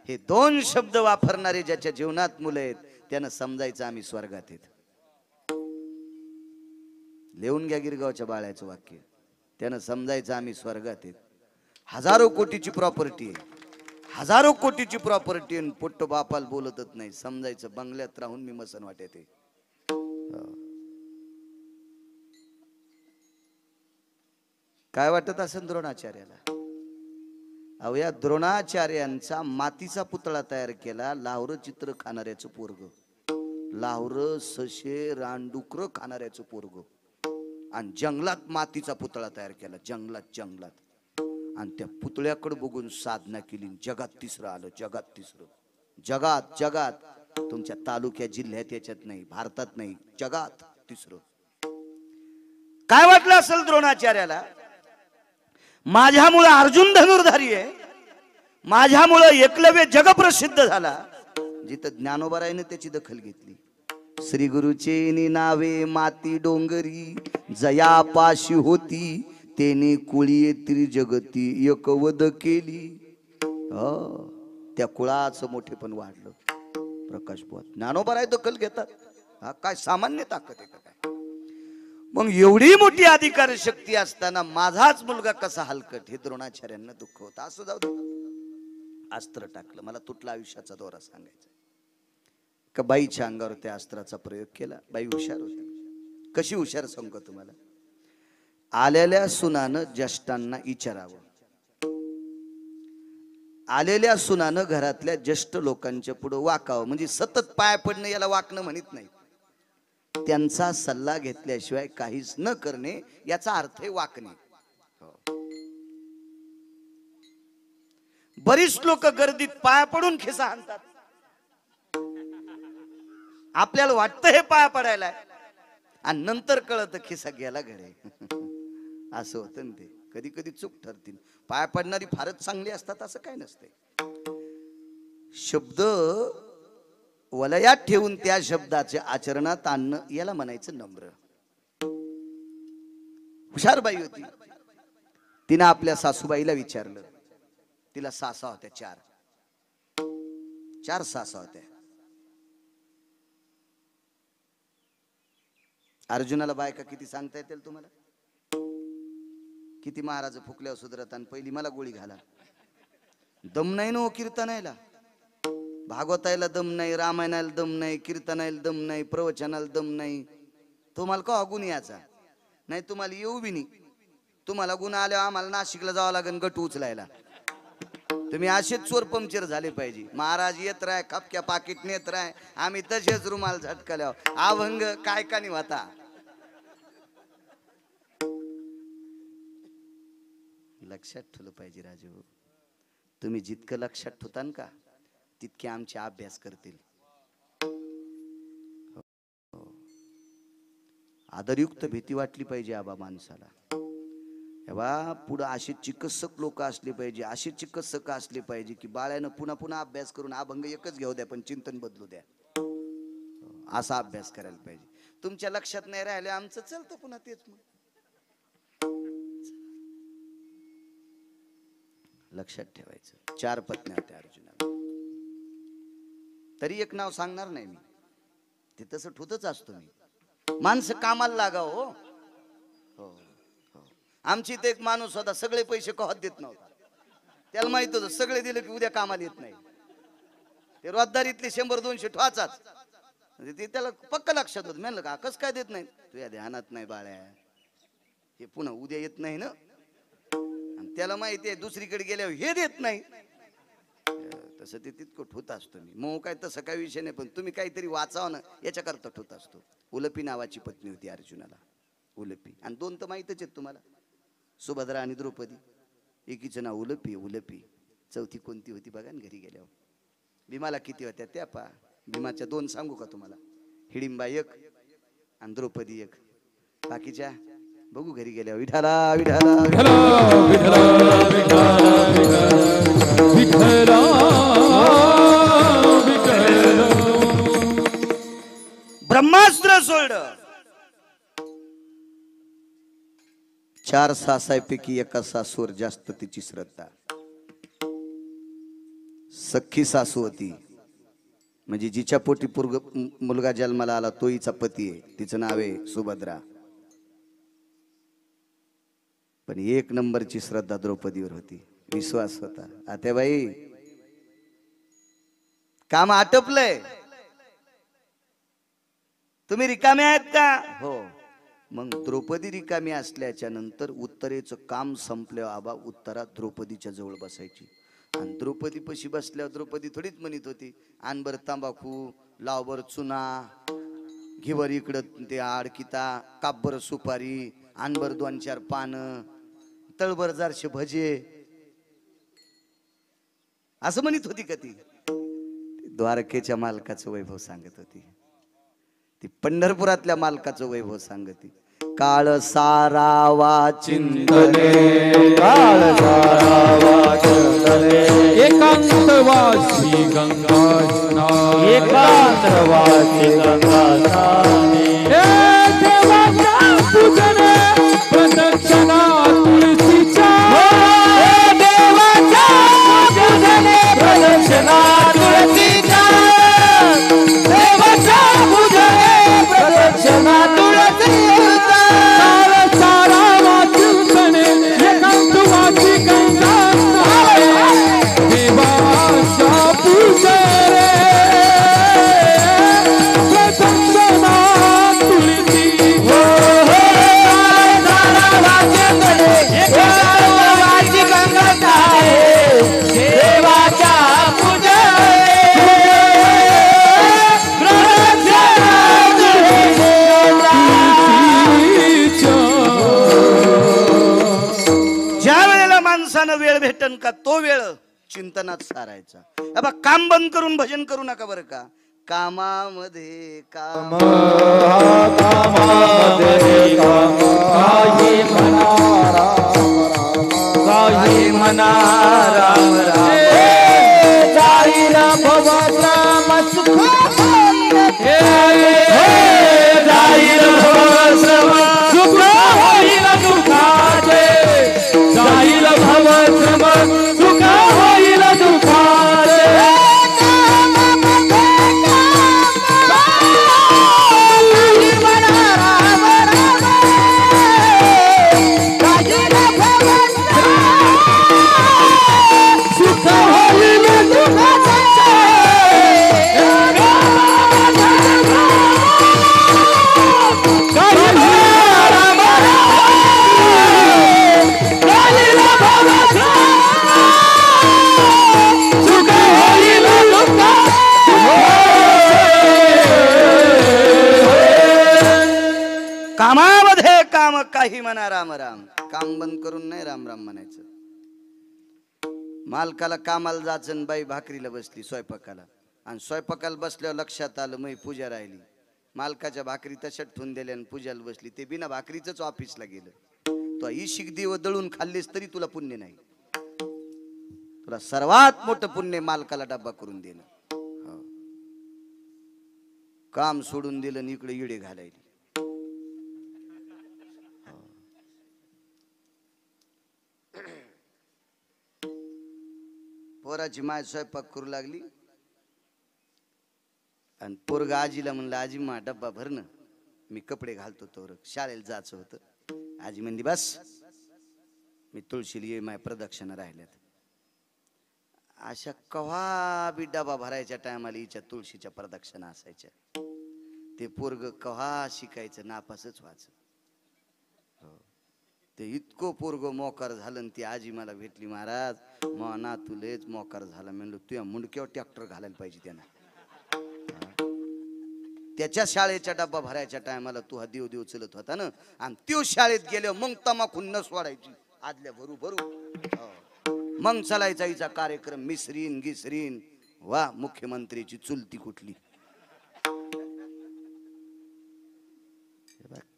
हे 2 शब्द वापरणारे ज्याच्या जीवनात मुलं आहेत त्यानं समजायचं आम्ही स्वर्गात आहेत. लिहून घ्या गिरगावच्या बाळाचं वाक्य. त्यानं समजायचं आम्ही स्वर्गात आहेत. हजारो कोटीची प्रॉपर्टी आणि पोट्ट बापाला बोलतच नाही. समजायचं बंगल्यात राहून मी मसन वाटते. काय वाटत असेल द्रोणाचार्याला? अहो, या द्रोणाचार्यांचा मातीचा पुतळा तयार केला. लाहोर चित्र खाणाऱ्याचं पोरग, लाहोर सशे रानडुकर खाणाऱ्याचं पोरग, आणि जंगलात मातीचा पुतळा तयार केला. जंगलात आणि त्या पुतळ्याकडे बघून साधना केली. जगात तिसरं आलं, जगात तिसरं. जगात जगात तुमच्या तालुक्या जिल्ह्यात याच्यात नाही, भारतात नाही, जगात तिसरं. काय वाटलं असेल द्रोणाचार्याला? माझ्यामुळे अर्जुन धनुर्धारी आहे, माझ्यामुळे एकलव्य जगप्रसिद्ध झाला. जिथं ज्ञानोबारायने त्याची दखल घेतली. श्री गुरुचेनी नावे माती डोंगरी, जया पाशी होती तेने कुळी त्रिजगती एकवद केली. त्या कुळाचं मोठेपण वाढलं. प्रकाश बुवा ज्ञानोबाराय दखल घेतात. हा काय सामान्य ताकद आहे का काय? मग एवढी मोठी अधिकार शक्ती असताना माझाच मुलगा कसा हलकट, हे द्रोणाचार्यांना दुःख होतं. असं जाऊ दे, अस्त्र टाकलं. मला तुटला आयुष्याचा दोरा सांगायचा का बाईच्या अंगावर त्या अस्त्राचा प्रयोग केला. बाई हुशार होती. कशी हुशार सांगू तुम्हाला? आलेल्या सुनानं ज्येष्ठांना विचारावं. आलेल्या सुनानं घरातल्या ज्येष्ठ लोकांच्या पुढे वाकावं. म्हणजे सतत पाय पडणं याला वाकणं म्हणत नाही. त्यांचा सल्ला घेतल्याशिवाय काहीच न करणे याचा अर्थ आहे वाकणे. बरीच लोक गर्दीत पाया पडून खिसा आणतात. आपल्याला वाटतं हे पाया पडायला, आणि नंतर कळत खिसा गेला घरे. असं होतं ना ते. कधी कधी चूक ठरतील. पाया पडणारी फारच चांगली असतात असं काय नसते. शब्द वलयात ठेवून त्या शब्दाचे आचरणात आणणं याला म्हणायचं नम्र. हुशार बाई होती. तिनं आपल्या सासूबाईला विचारलं. तिला सासा होत्या, चार सासा होत्या. अर्जुनाला बायका किती सांगता येतील तुम्हाला? किती महाराज फुकल्यावर सुधरत, आणि पहिली मला गोळी घाला. दम नाही ना कीर्तनायला, भागवतायला दम नाही, रामायणाला दम नाही, कीर्तनाला दम नाही, प्रवचनाला दम नाही. तुम्हाला का गुण याचा नाही? तुम्हाला येऊ बी नाही. तुम्हाला गुण आल्यावर आम्हाला नाशिकला जावं लागेल गट उचलायला. तुम्ही असेच चोर पंक्चर झाले पाहिजे. महाराज येत राय, खपक्या पाकिट नेत राय, आम्ही तसेच रुमाल झटकल्यावर अभंग काय का नाही होता. लक्षात ठेवलं पाहिजे राजू. तुम्ही जितकं लक्षात ठेवतान का तितके आमचे अभ्यास करतील. आदरयुक्त भीती वाटली पाहिजे आबा माणसाला. तेव्हा पुढं असे चिकित्सक लोक असले पाहिजे, असे चिकित्सक असले पाहिजे की बाळ्यानं पुन्हा पुन्हा अभ्यास करून अभंग एकच घेऊ द्या पण चिंतन बदलू द्या. असा अभ्यास करायला पाहिजे. तुमच्या लक्षात नाही राहिले आमचं चलतं पुन्हा तेच. मग लक्षात ठेवायचं. 4 पत्न्या होत्या अर्जुनाला. तरी एक नाव सांगणार नाही मी, ते तसं ठुतच असतो मी. माणसं कामाला लागाव. हो हो. आमची इथे एक माणूस होता, सगळे पैसे कहत देत नव्हता. त्याला माहित होतं सगळे दिले की उद्या कामाला येत नाही. ते रोजदारीतले 100-200 ठवाचाच. ते त्याला पक्क लक्षात होत. म्हणलं का कस काय देत नाही? तुझ्या ध्यानात नाही बाळ्या, हे पुन्हा उद्या येत नाही ना. त्याला माहिती आहे दुसरीकडे गेल्यावर हे देत नाही. तसं ते तितकं ठोत असतो मी. मग काय तसं काही विषय नाही, पण तुम्ही काहीतरी वाचावं ना याच्याकरता ठोत असतो. उलपी नावाची पत्नी होती अर्जुनाला. उलपी. आणि 2 तर माहितच आहेत तुम्हाला, सुभद्रा आणि द्रौपदी. एकीचं नाव उलपी. उलपी. चौथी कोणती होती बघा घरी गेल्यावर. भीमाला किती होत्या त्या पा. भीमाच्या 2 सांगू का तुम्हाला? हिडिंबा 1 आणि द्रौपदी 1. बाकीच्या बघू घरी गेल्यावर. विठाला विठाला ब्रह्मास्त्र सोडलं. 4 सासापैकी एका सासूवर जास्त तिची श्रद्धा. सख्खी सासू होती, म्हणजे जिच्या पोटी मुलगा जन्माला आला तो हिचा पती आहे. तिचं नाव आहे सुभद्रा. पण 1 नंबरची श्रद्धा द्रौपदीवर होती. विश्वास होता. आत्याबाई काम आटपलंय, तुम्ही रिकामे आहेत का? हो. मग द्रौपदी रिकामी असल्याच्या नंतर उत्तरेचं काम संपल्यावर आबा उत्तरा द्रौपदीच्या जवळ बसायची. आणि द्रौपदी पशी बसल्यावर द्रौपदी थोडीच म्हणत होती, आणबर तांबाखू, लावबर चुना, घेवर इकडं ते आडकिता, कापबर सुपारी, आणबर 2-4 पानं, तळबर 400 भजे. असं म्हणत होती का ती? द्वारकेच्या मालकाचं वैभव सांगत होती, ती पंढरपुरातल्या मालकाचं वैभव सांगते. काळ सारावा चिंतने, काळ सारावा चिंतने, एकांतवासी गंगा स्नान, एकांतवासी गंगा स्नान, देवाच्या पूजने प्रदक्षिणा तुळशीच्या, देवाच्या पूजने प्रदक्षिणा तुळशीच्या, देवाच्या पूजने प्रदक्षिणा तुळशीच्या, काळ सारावा चिंतने, एकांतवासी गंगा स्नान, देवाच्या पूजने प्रदक्षिणा तुळशी, एकांतवासी गंगा स्नान, देवाच्या ज्या वेळेला माणसानं वेळ भेटन का तो वेळ चिंतनात सारायचा. बाबा काम बंद करून भजन करू नका बरं का. कामामध्ये काम, कामामध्ये काम, काही म्हणा काही म्हणा राम राम, जाईल भवश्रम सुख, जाईल भवश्रम सुख होईल दुःखाचे, जाईल भवश्रम सुख होईल दुःखाचे, सुख होईल दुःखाचे, कामामध्ये काम, काही म्हणा राम राम. काम बंद करून नाही राम राम म्हणायचं. मालकाला कामाला जायचं, बाई भाकरीला बसली स्वयंपाकाला, आणि स्वयंपाकाला बसल्यावर लक्षात आलं मै पूजा राहिली. मालकाच्या भाकरी तशात ठेवून दिल्या आणि पूजाला बसली. ते बिना भाकरीच ऑफिसला गेलं. तू इशिक देव दळून खाल्लीस तरी तुला पुण्य नाही. तुला सर्वात मोठं पुण्य मालकाला डब्बा करून देणं. हो. काम सोडून दिलं आणि इकडे इडे घालायली. पोराची माय स्वयंपाक करू लागली आणि पोरग आजीला म्हणलं, आजी मा डब्बा भर ना, मी कपडे घालतो. तोर शाळेला जायचं होतं. आजी म्हणली बस, मी तुळशीला ये, माय प्रदक्षिणा राहिल्यात. अशा कव्हा बी डबा भरायच्या टायमाला हिच्या तुळशीच्या प्रदक्षिणा असायच्या. ते पोरग कव्हा शिकायचं, नापासच व्हायचं. ते इतकं पोरग मोकार झालं. ती आजी मला भेटली, महाराज मग ना तुलेच मोकार झाला. म्हणलं तुझ्या मुंडक्यावर ट्रॅक्टर घालायला पाहिजे त्यानं. त्याच्या शाळेच्या डब्बा भरायच्या टायमाला तू हा देव देव चलत होता ना, आणि त्यो शाळेत गेलो मग तमाखून न सोडायची आदल्या भरू भरू. मग चालायचा हिचा कार्यक्रम, मिसरीन गिसरीन. वा मुख्यमंत्रीची चुलती कुठली.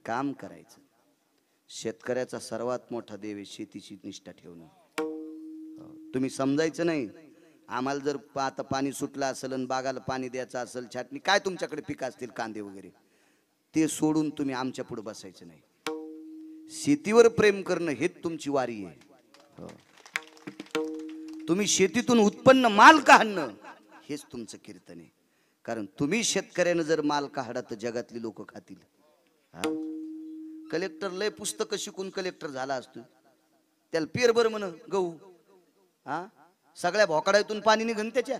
काम करायचं. शेतकऱ्याचा सर्वात मोठा देव आहे शेतीची निष्ठा ठेवणं. तुम्ही समजायचं नाही. आम्हाला जर आता पाणी सुटलं असेल आणि बागाला पाणी द्यायचं असेल, छाटणी काय तुमच्याकडे पिकं असतील कांदे वगैरे, ते सोडून तुम्ही आमच्या पुढे बसायचं नाही. शेतीवर प्रेम करणं हेच तुमची वारी आहे. तुम्ही शेतीतून उत्पन्न माल काढणं हेच तुमचं कीर्तन आहे. कारण तुम्ही शेतकऱ्यानं जर माल काढला तर जगातली लोक खातील. कलेक्टर लय पुस्तकं शिकून कलेक्टर झाला असतो, त्याला पेर बर म्हण गहू. हा सगळ्या भोकडातून पाणी निघन त्याच्या.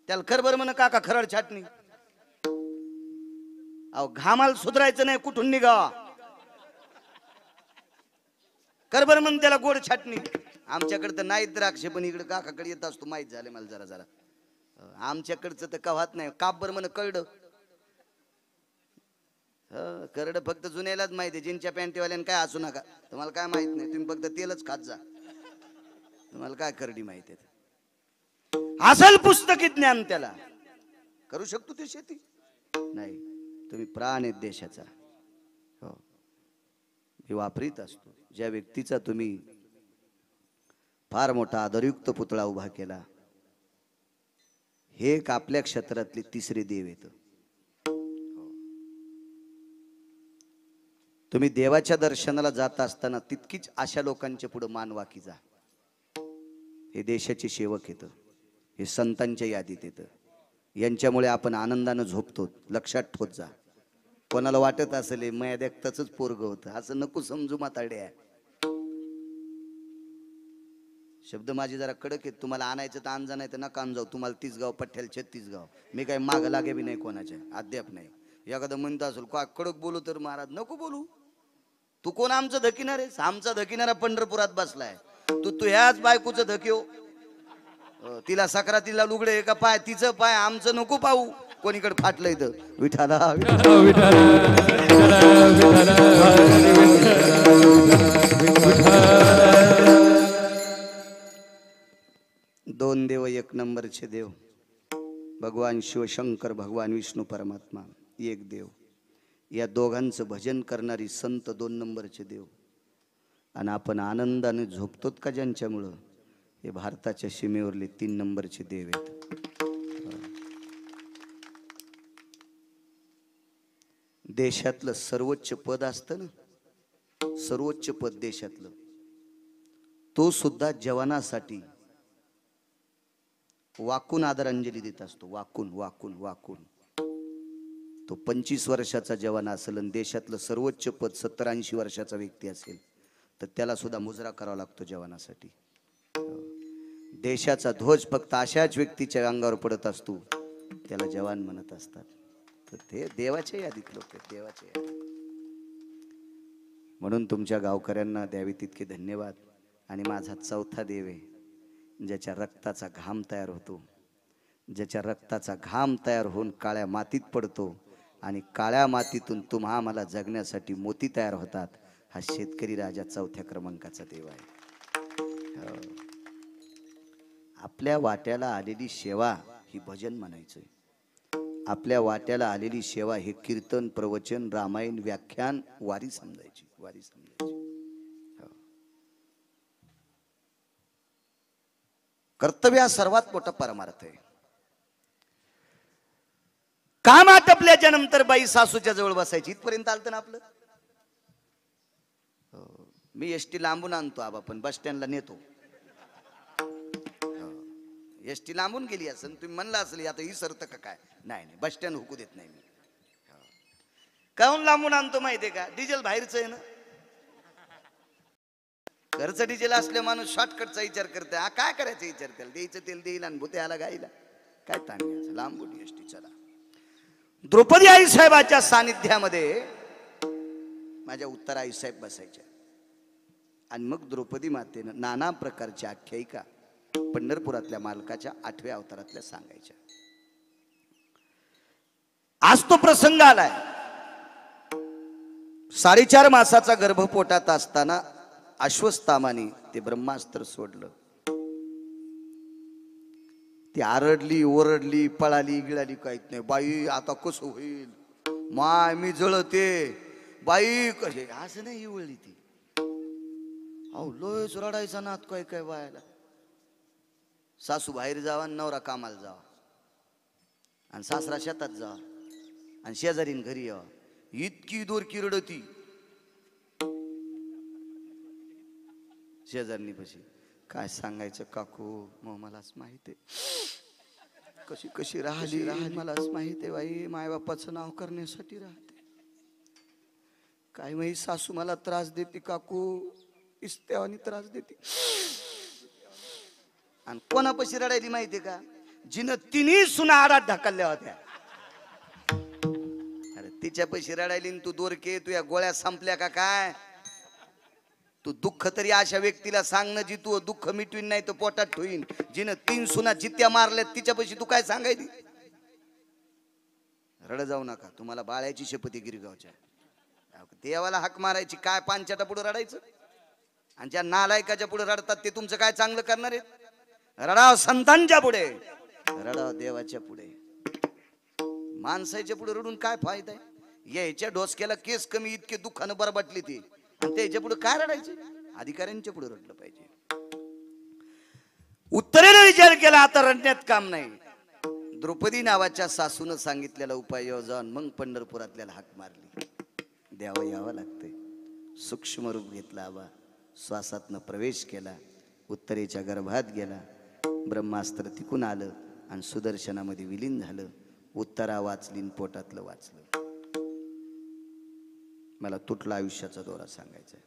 त्याला खर बर म्हण काका खरड छाटणी. अहो घामाल सुधारायचं नाही, कुठून निघावा. कर बर म्हण त्याला गोड छाटणी. आमच्याकडे तर नाहीत द्राक्ष, पण इकडे काकाकडे येत असतो, माहित झाले मला जरा जरा. आमच्याकडचं तर कवात नाही. काप बर म्हण कळड. करड फक्त जुन्यालाच माहिती, जिनच्या पॅन्टीवाल्यानं काय असू नका, तुम्हाला काय माहित नाही, तुम्ही फक्त तेलच खात जा, तुम्हाला काय करडी माहिती आहे. असल पुस्तकी ज्ञान त्याला करू शकतो ते शेती नाही. तुम्ही प्राण आहेत देशाचा. हो, मी वापरीत असतो. ज्या व्यक्तीचा तुम्ही फार मोठा आदरयुक्त पुतळा उभा केला, हे एक आपल्या क्षेत्रातले तिसरे देव येत. तुम्ही देवाच्या दर्शनाला जात असताना तितकीच अशा लोकांच्या पुढे मान वाकी जा. हे देशाचे सेवक येतं, हे संतांच्या यादीत येतं, यांच्यामुळे आपण आनंदानं झोपतो. लक्षात ठेवत जा. कोणाला वाटत असेल मया देखताच पोरग होतं, असं नको समजू म्हाताड्या. शब्द माझे जरा कडक आहेत. तुम्हाला आणायचं तर आणजा, नाही तर नका आणू जाऊ. तुम्हाला 30 गाव पठ्ठ्याल 36 गाव. मी काही माग लागे बी नाही कोणाच्या, अद्याप नाही. एखादं म्हणत असेल का कडक बोलू तर महाराज नको बोलू. तू कोण आमचं धकिनार आहेस? आमचा धकिनारा पंढरपुरात बसलाय. तू ह्याच बायकोचं धक्यो. तिला सक्रातीला लुगडे का पाय, तिचं पाय, आमचं नको पाहू. कोणीकडे फाटलंय तर विठाला दोन देव एक नंबरचे देव, भगवान शिवशंकर, भगवान विष्णू परमात्मा एक देव. या दोघांचं भजन करणारी संत 2 नंबरचे देव. आणि आपण आनंदाने झोपतोत का ज्यांच्यामुळं, हे भारताच्या सीमेवरले 3 नंबरचे देव आहेत. देशातलं सर्वोच्च पद असतं ना, सर्वोच्च पद देशातलं, तो सुद्धा जवानासाठी वाकून आदरांजली देत असतो. वाकून वाकून वाकून. तो 25 वर्षाचा जवान असेल आणि देशातलं सर्वोच्च पद 70-80 वर्षाचा व्यक्ती असेल तर त्याला सुद्धा मुजरा करावा लागतो जवानासाठी. देशाचा ध्वज फक्त अशाच व्यक्तीच्या अंगावर पडत असतो, त्याला जवान म्हणत असतात. तर ते देवाच्या यादीत लोक आहेत, देवाच्या यादीत. म्हणून तुमच्या गावकऱ्यांना द्यावे तितके धन्यवाद. आणि माझा चौथा देव आहे, ज्याच्या रक्ताचा घाम तयार होतो, ज्याच्या रक्ताचा घाम तयार होऊन काळ्या मातीत पडतो आणि काळ्या मातीतून तुम्हा आम्हाला जगण्यासाठी मोती तयार होतात. हा शेतकरी राजा 4थ्या क्रमांकाचा देव आहे. आपल्या वाट्याला आलेली सेवा ही भजन म्हणायचं. आपल्या वाट्याला आलेली सेवा हे कीर्तन, प्रवचन, रामायण, व्याख्यान, वारी समजायची, वारी समजायची. कर्तव्य हा सर्वात मोठा परमार्थ आहे. काम आटपल्याच्या नंतर बाई सासूच्या जवळ बसायची, इथपर्यंत आलतं ना आपलं. मी एसटी लांबून आणतो आबा, पण बस स्टँडला नेतो. एसटी लांबून गेली असेल, तुम्ही म्हणला असेल आता ही सरत का काय, नाही नाही, बस स्टँड हुकू देत नाही मी. काहून लांबून आणतो माहितीये का? डिझेल बाहेरचं आहे ना. घरचं डिझेल असले माणूस शॉर्टकटचा विचार करते. हा काय करायचा विचार, त्याला द्यायचं तेल देईल आणि भूत्याला गायला काय ताण. लांबून एसटी चला. द्रौपदी आई साहेबाच्या सानिध्यामध्ये माझ्या उत्तर आई साहेब बसायच्या आणि मग द्रौपदी मातेनं नाना प्रकारच्या आख्यायिका पंढरपुरातल्या मालकाच्या 8व्या अवतारातल्या सांगायच्या. आज तो प्रसंग आलाय. 4.5 मासाचा गर्भपोटात असताना अश्वत्थामाने ते ब्रह्मास्त्र सोडलं. ती आरडली, ओरडली, पळाली, गिळाली, काहीच नाही. बाई आता कसं होईल, माय मी जळते, बाई कसे, असं नाही इवळली ती. अहो लोयच रडायचा नात काय काय बायला. सासू बाहेर जावा, नवरा कामाला जावा, आणि सासरा शेतात जावा, आणि शेजारीन घरी यावा. इतकी दोरकी रडती. शेजारनी पशी काय सांगायचं काकू, मग मलाच माहिती आहे कशी कशी राहिली, मलाच माहिती आहे बाई. मायबापाचं नाव करण्यासाठी राहते. काय माहिती सासू मला त्रास देते काकू, इस्त्यावानी त्रास देते. आणि कोणापाशी रडायली माहितीये का? जिनं 3 सुना आडात ढकलल्या होत्या. अरे तिच्या पैशी रडायली, तू दोरके, तू या गोळ्या संपल्या का काय? तू दुःख तरी अशा व्यक्तीला सांगणं जी तू दुःख मिटवीन, नाही तर पोटात ठेवीन. जिनं 3 सुना जित्या मारल्यात तिच्यापाशी तू काय सांगायली? रड जाऊ नका, तुम्हाला बाळ्याची शपथी गिरगावच्या. देवाला हाक मारायची, काय पांचाटा पुढे रडायचं? आणि ज्या नालायकाच्या पुढे रडतात ते तुमचं काय चांगलं करणार आहेत? रडाव संतांच्या पुढे, रडाव देवाच्या पुढे. माणसाच्या पुढे रडून काय फायदा आहे? याच्या डोसक्याला केस कमी इतके दुःखानं बरबाटली ती, आणि त्याच्या पुढे काय रडायचे? अधिकाऱ्यांच्या पुढे रडलं पाहिजे. उत्तरेने विचार केला, आता रडण्यात काम नाही. द्रौपदी नावाच्या सासून सांगितलेला उपाय जाऊन मग पंढरपुरातल्याला हाक मारली. द्यावं यावं लागतंय. सूक्ष्म रूप घेतला आबा, श्वासातनं प्रवेश केला, उत्तरेच्या गर्भात गेला. ब्रह्मास्त्र तिकून आलं आणि सुदर्शनामध्ये विलीन झालं. उत्तरा वाचली आणि पोटातलं वाचलं. मला तुटला आयुष्याचा दोरा सांगायचा आहे.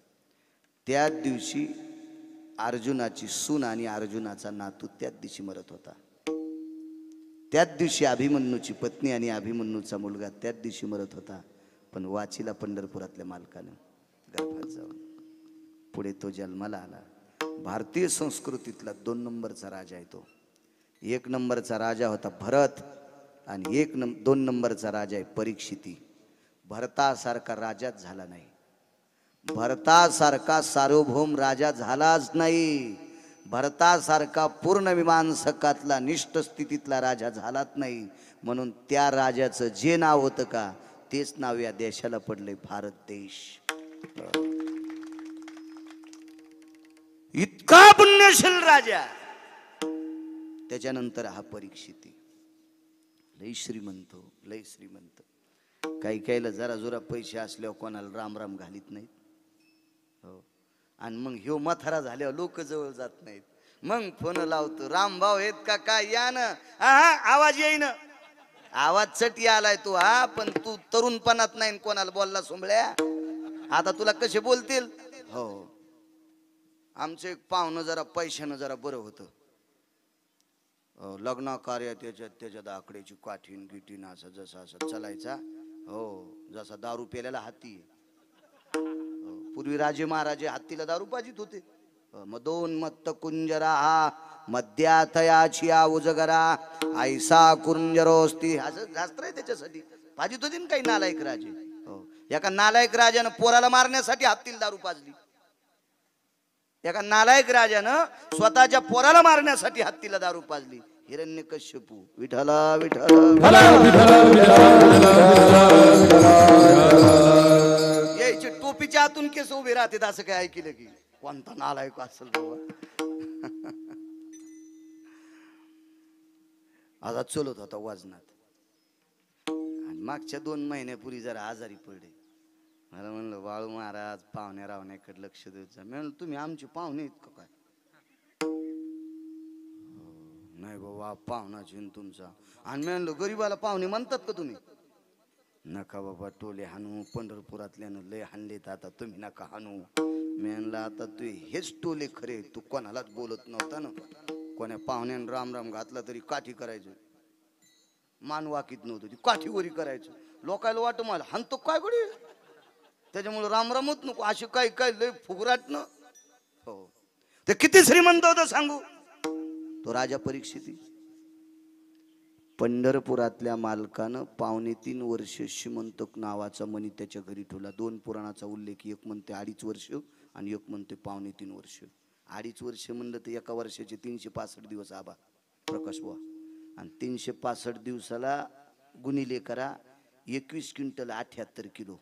त्याच दिवशी अर्जुनाची सून आणि अर्जुनाचा नातू त्याच दिवशी मरत होता. त्याच दिवशी अभिमन्यूची पत्नी आणि अभिमन्यूचा मुलगा त्याच दिवशी मरत होता. पण वाचीला पंढरपुरातल्या मालकानं गर्भात जाऊन पुढे तो जन्माला आला. भारतीय संस्कृतीतला 2 नंबरचा राजा आहे तो. 1 नंबरचा राजा होता भरत आणि 2 नंबरचा राजा आहे परीक्षिती. भरतासारखा राजाच झाला नाही. भरतासारखा सार्वभौम राजा झालाच नाही. भरतासारखा पूर्ण मीमांसकातला निष्ठ स्थितीतला राजा झालाच नाही. म्हणून त्या राजाचं जे नाव होतं का तेच नाव या देशाला पडले, भारत देश. इतका पुण्यशील राजा. त्याच्यानंतर हा परीक्षिती लय श्रीमंत, लय श्रीमंत. काही काहीला जरा जोरा पैसे असल्यावर कोणाला राम राम घालीत नाहीत. हो, आणि मग ह्यो मथारा झाल्यावर लोक जवळ जात नाहीत. मग फोन लावतो, रामभाऊ आहेत का काय, या ना. हा आवाज येईन, आवाज चटी आलाय तू. हा पण तू तरुणपणात नाही कोणाला बोलला सोंबळ्या, आता तुला कसे बोलतील. हो, आमचं एक पाहुणं जरा पैशानं जरा बरं होतं. लग्न कार्य त्याच्यात आकड्याची काठीन गिटीन असं जसं असं चालायचा. हो, जसा दारू पेल्याला हाती. पूर्वी राजे महाराजे हत्तीला दारू पाजित होते. मदोन्मत्त कुंजरा मध्याथयाची उजगरा ऐसा कुंजरोस्ती, असं शास्त्र आहे त्याच्यासाठी. पाजित होती ना काही नालायक राजे. हो, एका नालायक राजानं पोराला मारण्यासाठी हत्तीला दारू पाजली. एका नालायक राजानं स्वतःच्या पोराला मारण्यासाठी हत्तीला दारू पाजली. हिरण्यकश्यपू विठला विठला यायची टोपीच्या आतून केस उभे राहते. असं काय ऐकलं की कोणता नालायक असेल बाबा. आता चलत होता वजनात आणि मागच्या 2 महिन्यापूर्वी जरा आजारी पडले. मला म्हणलं बाळू महाराज पाहुण्या रावण्याकडे लक्ष द्यायचं. मी म्हणलं तुम्ही आमचे पाहुणे आहेत का काय? नाही बाबा पाहुणाची तुमचा. आणि मी म्हणलं गरीबाला पाहुणे म्हणतात का तुम्ही? नका बाबा टोले हाणू, पंढरपुरातल्यानं लय हाणलेत, आता तुम्ही नका हाणू. मी म्हणलं आता तू हेच टोले खरे, तू कोणालाच बोलत नव्हता ना. कोण्या पाहुण्यानं राम राम घातला तरी काठी करायचं, मान वाकीत नव्हतं, ती काठीवरी करायचं. लोकायला वाटतं मला हाणतो काय गडी, त्याच्यामुळे रामरामच नको असे काय काय लय फुगराट न. हो, ते किती श्रीमंत होतं सांगू. तो राजा परीक्षिती. पंढरपुरातल्या मालकानं 3.25 वर्ष श्रीमंतक नावाचा मणी त्याच्या घरी ठेवला. 2 पुराणाचा उल्लेख, एक म्हणते 2.5 वर्ष आणि एक म्हणते 3.25 वर्ष. 2.5 वर्ष म्हणलं तर एका वर्षाचे 365 दिवस आबा प्रकाश बुवा. आणि 365 दिवसाला गुणिले करा 21 क्विंटल 78 किलो.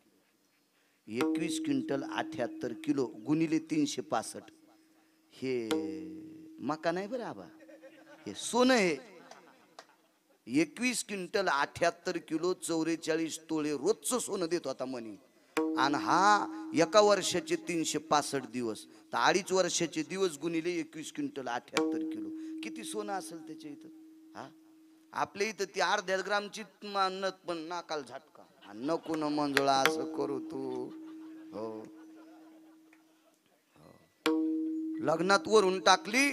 21 क्विंटल 78 किलो गुणिले 365. हे मका नाही बरं आबा, हे सोनं आहे. 21 क्विंटल 78 किलो 44 तोळे रोजचं सोनं देत होता मनी. आणि हा एका वर्षाचे 365 दिवस, तर 2.5 वर्षाचे दिवस गुणिले 21 क्विंटल 78 किलो. किती सोनं असेल त्याच्या इथं. हा, आपल्या इथं ती 1/2 ग्रामची मानत पण नाकाल झटका. नको न मंजुळा असं करू तू. हो, लग्नात वरून टाकली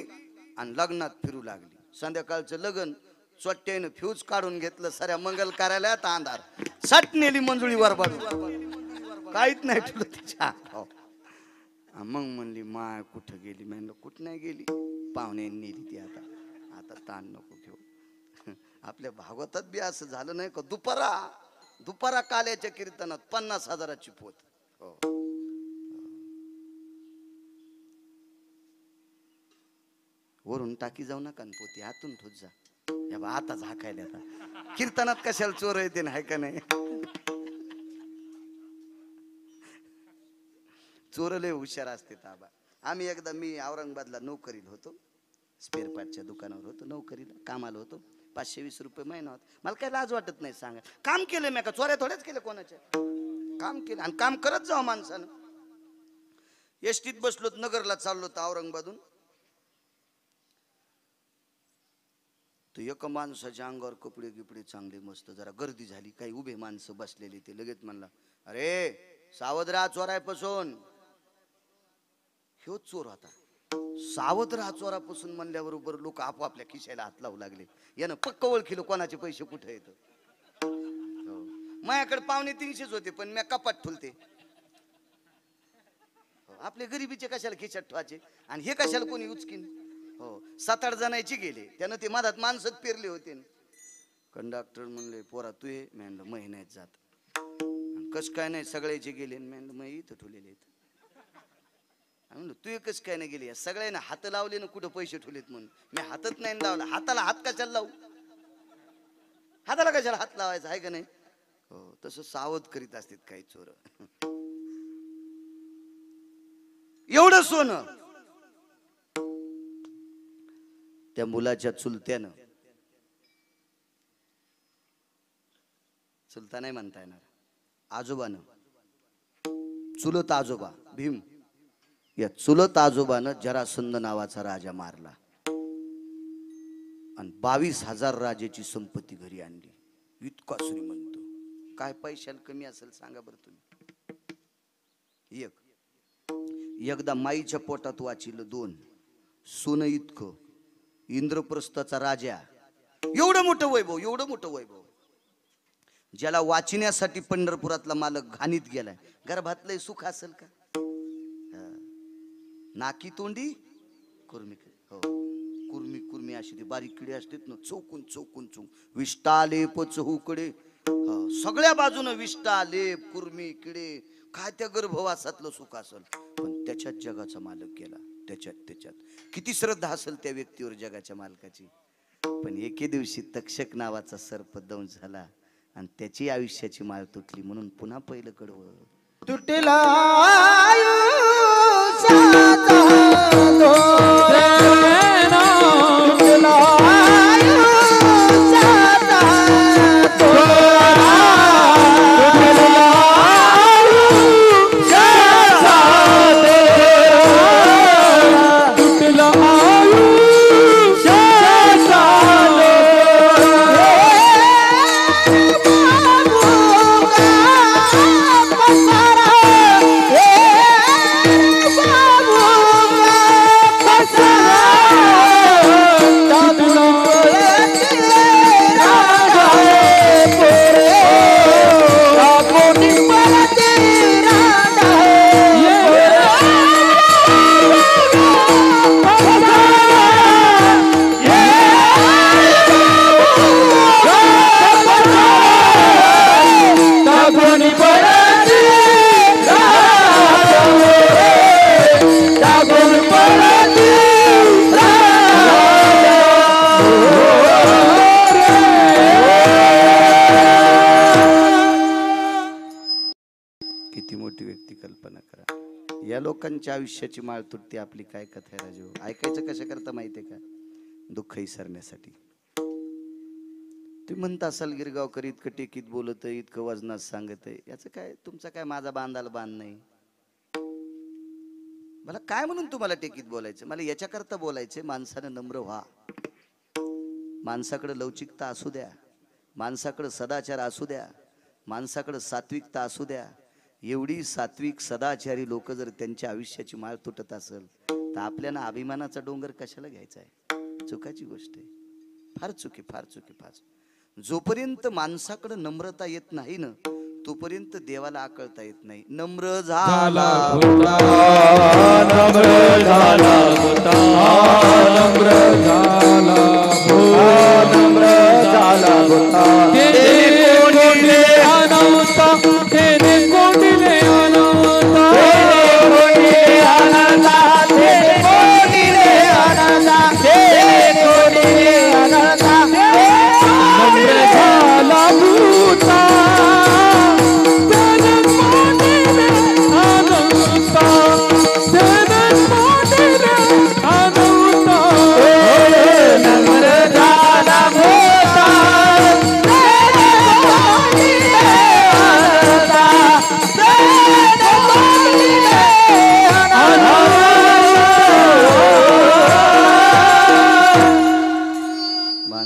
आणि लग्नात फिरू लागली. संध्याकाळचं लग्न चोट्ट्यानं फ्यूज काढून घेतलं. साऱ्या मंगल कार्यालयात अंधार. सट नेली मंजुळीवर बाडू, काहीच नाही ठेवलं तिच्या. मग म्हणली माय कुठं गेली. म्हणलं कुठं नाही गेली, पाहुण्यांनी नेली ती. आता ताण नको घेऊ. आपल्या भागवतात बी असं झालं नाही का, दुपारा दुपारा काल्याच्या कीर्तनात 50,000ची पोत. हो. वरून टाकी जाऊ नका न पोती, आतून ठोत जा. या बा आता झाकायला आता कीर्तनात कशाला चोर येते ना, का नाही? चोर लय हुशार असते ताबा. आम्ही एकदा मी औरंगाबादला नोकरीला होतो, स्पेअर पार्टच्या दुकानावर होतो नोकरीला, कामाला होतो. 520 रुपये महिना होता. मला काही लाज वाटत नाही सांगा, काम केलं मी का चोऱ्या थोड्याच केलं कोणाच्या, काम केलं आणि काम करत जाऊ माणसानं. एसटीत बसलो, नगरला चाललो तर औरंगाबादून तर एका माणसाच्या अंगावर कपडे गिपडे चांगले मस्त, जरा गर्दी झाली, काही उभे माणसं बसलेली. ते लगेच म्हणला, अरे सावध राहा चोरापासून. ह्यो चोर होता. सावध राहा चोरापासून म्हणल्याबरोबर लोक आपापल्या खिशाला हात लावू लागले. यानं पक्क ओळखीलं कोणाचे पैसे कुठे येत. माझ्याकडे 250 होते, पण मी कपाट ठुलते. आपल्या गरिबीचे कशाला खिशात ठेवायचे आणि हे कशाला कोणी उचकीन. हो, 7-8 जणांची गेले. त्यानं ते मधात माणसं पेरले होते. कंडक्टर म्हणले, पोरा तू ये. मी म्हणलं महिन्यात जात. कस काय नाही, सगळ्याचे गेले. मी म्हणलं मग इथं ठेवलेले आहेत. म्हणलं तू एकच काय नाही गेली, सगळ्यांना हात लावले ना, कुठं पैसे ठेवलेत म्हणून. मी हातच नाही लावला. हाताला हात कशाला लावू, हाताला कशाला हात लावायचा आहे का नाही. हो, तसं सावध करीत असतात काही चोर. एवढं सोनं त्या मुलाच्या चुलत्यानं, चुलता नाही म्हणता येणार, आजोबानं, चुलत आजोबा भीम, या चुलत आजोबानं जरासंध नावाचा राजा मारला आणि 22,000 राजाची संपत्ती घरी आणली. इतका श्रीमंत. काय पैशाला कमी असेल सांगा बरं तुम्ही. एकदा माईच्या पोटात वाचिलं 2 सोनं इतकं. इंद्रप्रस्थाचा राजा, एवढं मोठं वैभव, एवढं मोठं वैभव, ज्याला वाचण्यासाठी पंढरपुरातला मालक घाणीत गेलाय. गर्भातलं सुख असेल का. नाकी तोंडी कुर्मी. हो, कुर्मी कुर्मी अशी ती बारीक किडे असतात ना, चौकून चौकून चौक, विष्टा लेप चहूकडे, सगळ्या बाजूनं विष्टा लेप कुर्मी किडे. काय त्या गर्भवासातलं सुख असेल. पण त्याच्यात जगाचा मालक गेला. त्याच्यात किती श्रद्धा असेल त्या व्यक्तीवर जगाच्या मालकाची. पण एके दिवशी तक्षक नावाचा सर्प दंश झाला आणि त्याची आयुष्याची माळ तुटली. म्हणून पुन्हा पहिलं कडवं तुटला लोकांच्या आयुष्याची माळ तुटते. आपली काय कथा आहे राजू. ऐकायचं कशा करता माहितीये का. दुःख विसरण्यासाठी. तुम्ही म्हणता असाल गिरगावकर इतकं टेकीत बोलत आहे, इतकं वजनात सांगत आहे, याचं काय तुमचा काय माझा बांधाला बांध नाही. मला काय म्हणून तुम्हाला टेकीत बोलायचं. मला याच्याकरता बोलायचं माणसानं नम्र व्हा. माणसाकडे लवचिकता असू द्या, माणसाकडे सदाचार असू द्या, माणसाकडे सात्विकता असू द्या. एवढी सात्विक सदाचारी लोक जर त्यांच्या आयुष्याची माळ तुटत असेल तर आपल्याला अभिमानाचा डोंगर कशाला घ्यायचा आहे. चुकाची गोष्ट आहे. फार चुकी, फार चुकी, फार. जोपर्यंत माणसाकडे नम्रता येत नाही ना तोपर्यंत देवाला आकळता येत नाही. नम्र झाला होता, नम्र झाला होता, नम्र झाला होता, नम्र झाला होता.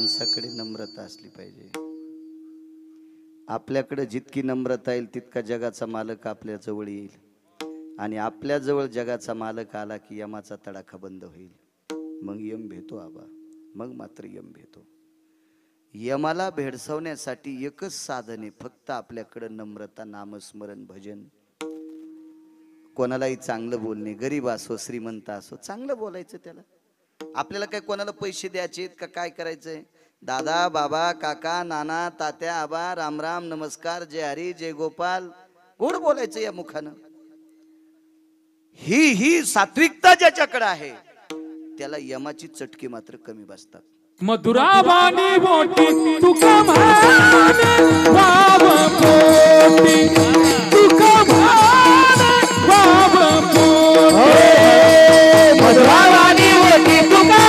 माणसाकडे नम्रता असली पाहिजे. आपल्याकडे जितकी नम्रता येईल तितका जगाचा मालक आपल्या जवळ येईल. आणि आपल्या जवळ जगाचा मालक आला की यमाचा तडाखा बंद होईल. मग यम भेटो आबा, मग मात्र यम भेटो. यमाला भेडसावण्यासाठी एकच साधन आहे, फक्त आपल्याकडे नम्रता, नामस्मरण, भजन. कोणालाही चांगलं बोलणे, गरीब असो श्रीमंत असो, चांगलं बोलायचं त्याला. आपल्याला काय कोणाला पैसे द्यायचे का काय करायचंय? दादा, बाबा, काका, नाना, तात्या, आबा, राम राम, नमस्कार, जय हरी, जय गोपाल, गोड बोलायचं या मुखानं. ही सात्विकता ज्याच्याकडे आहे त्याला यमाची चटके मात्र कमी बसतात. मधुरावाणी मोठी तुका म्हणे वाव पोटी, तुका म्हणे वाव पोटी. मधुरावाणी मोठी तुका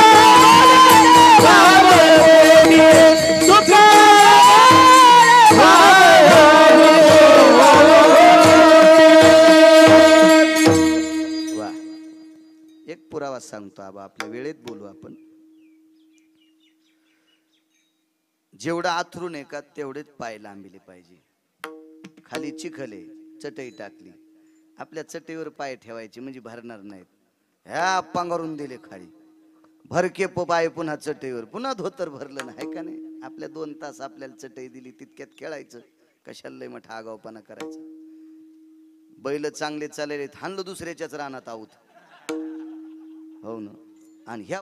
वाव पोटी, तुका वा, एक पुरावा सांगतो आबा, आपल्या वेळेत बोलू आपण. जेवढं आथरून आहे का तेवढेच पाय लांबिले पाहिजे. खाली चिखले, चटई टाकली, आपल्या चटईवर पाय ठेवायचे म्हणजे भरणार नाहीत. ह्या पांघरून दिले खाली, भरके पाय पुन्हा चटईवर, पुन्हा धोतर भरलं नाही का नाही. आपल्या 2 तास आपल्याला चटई दिली तितक्यात खेळायचं, कशाला लय मोठा आगावपणा करायचा. बैल चांगले चालले, हाणलं दुसऱ्याच्याच रानात आहोत, हो ना. आणि ह्या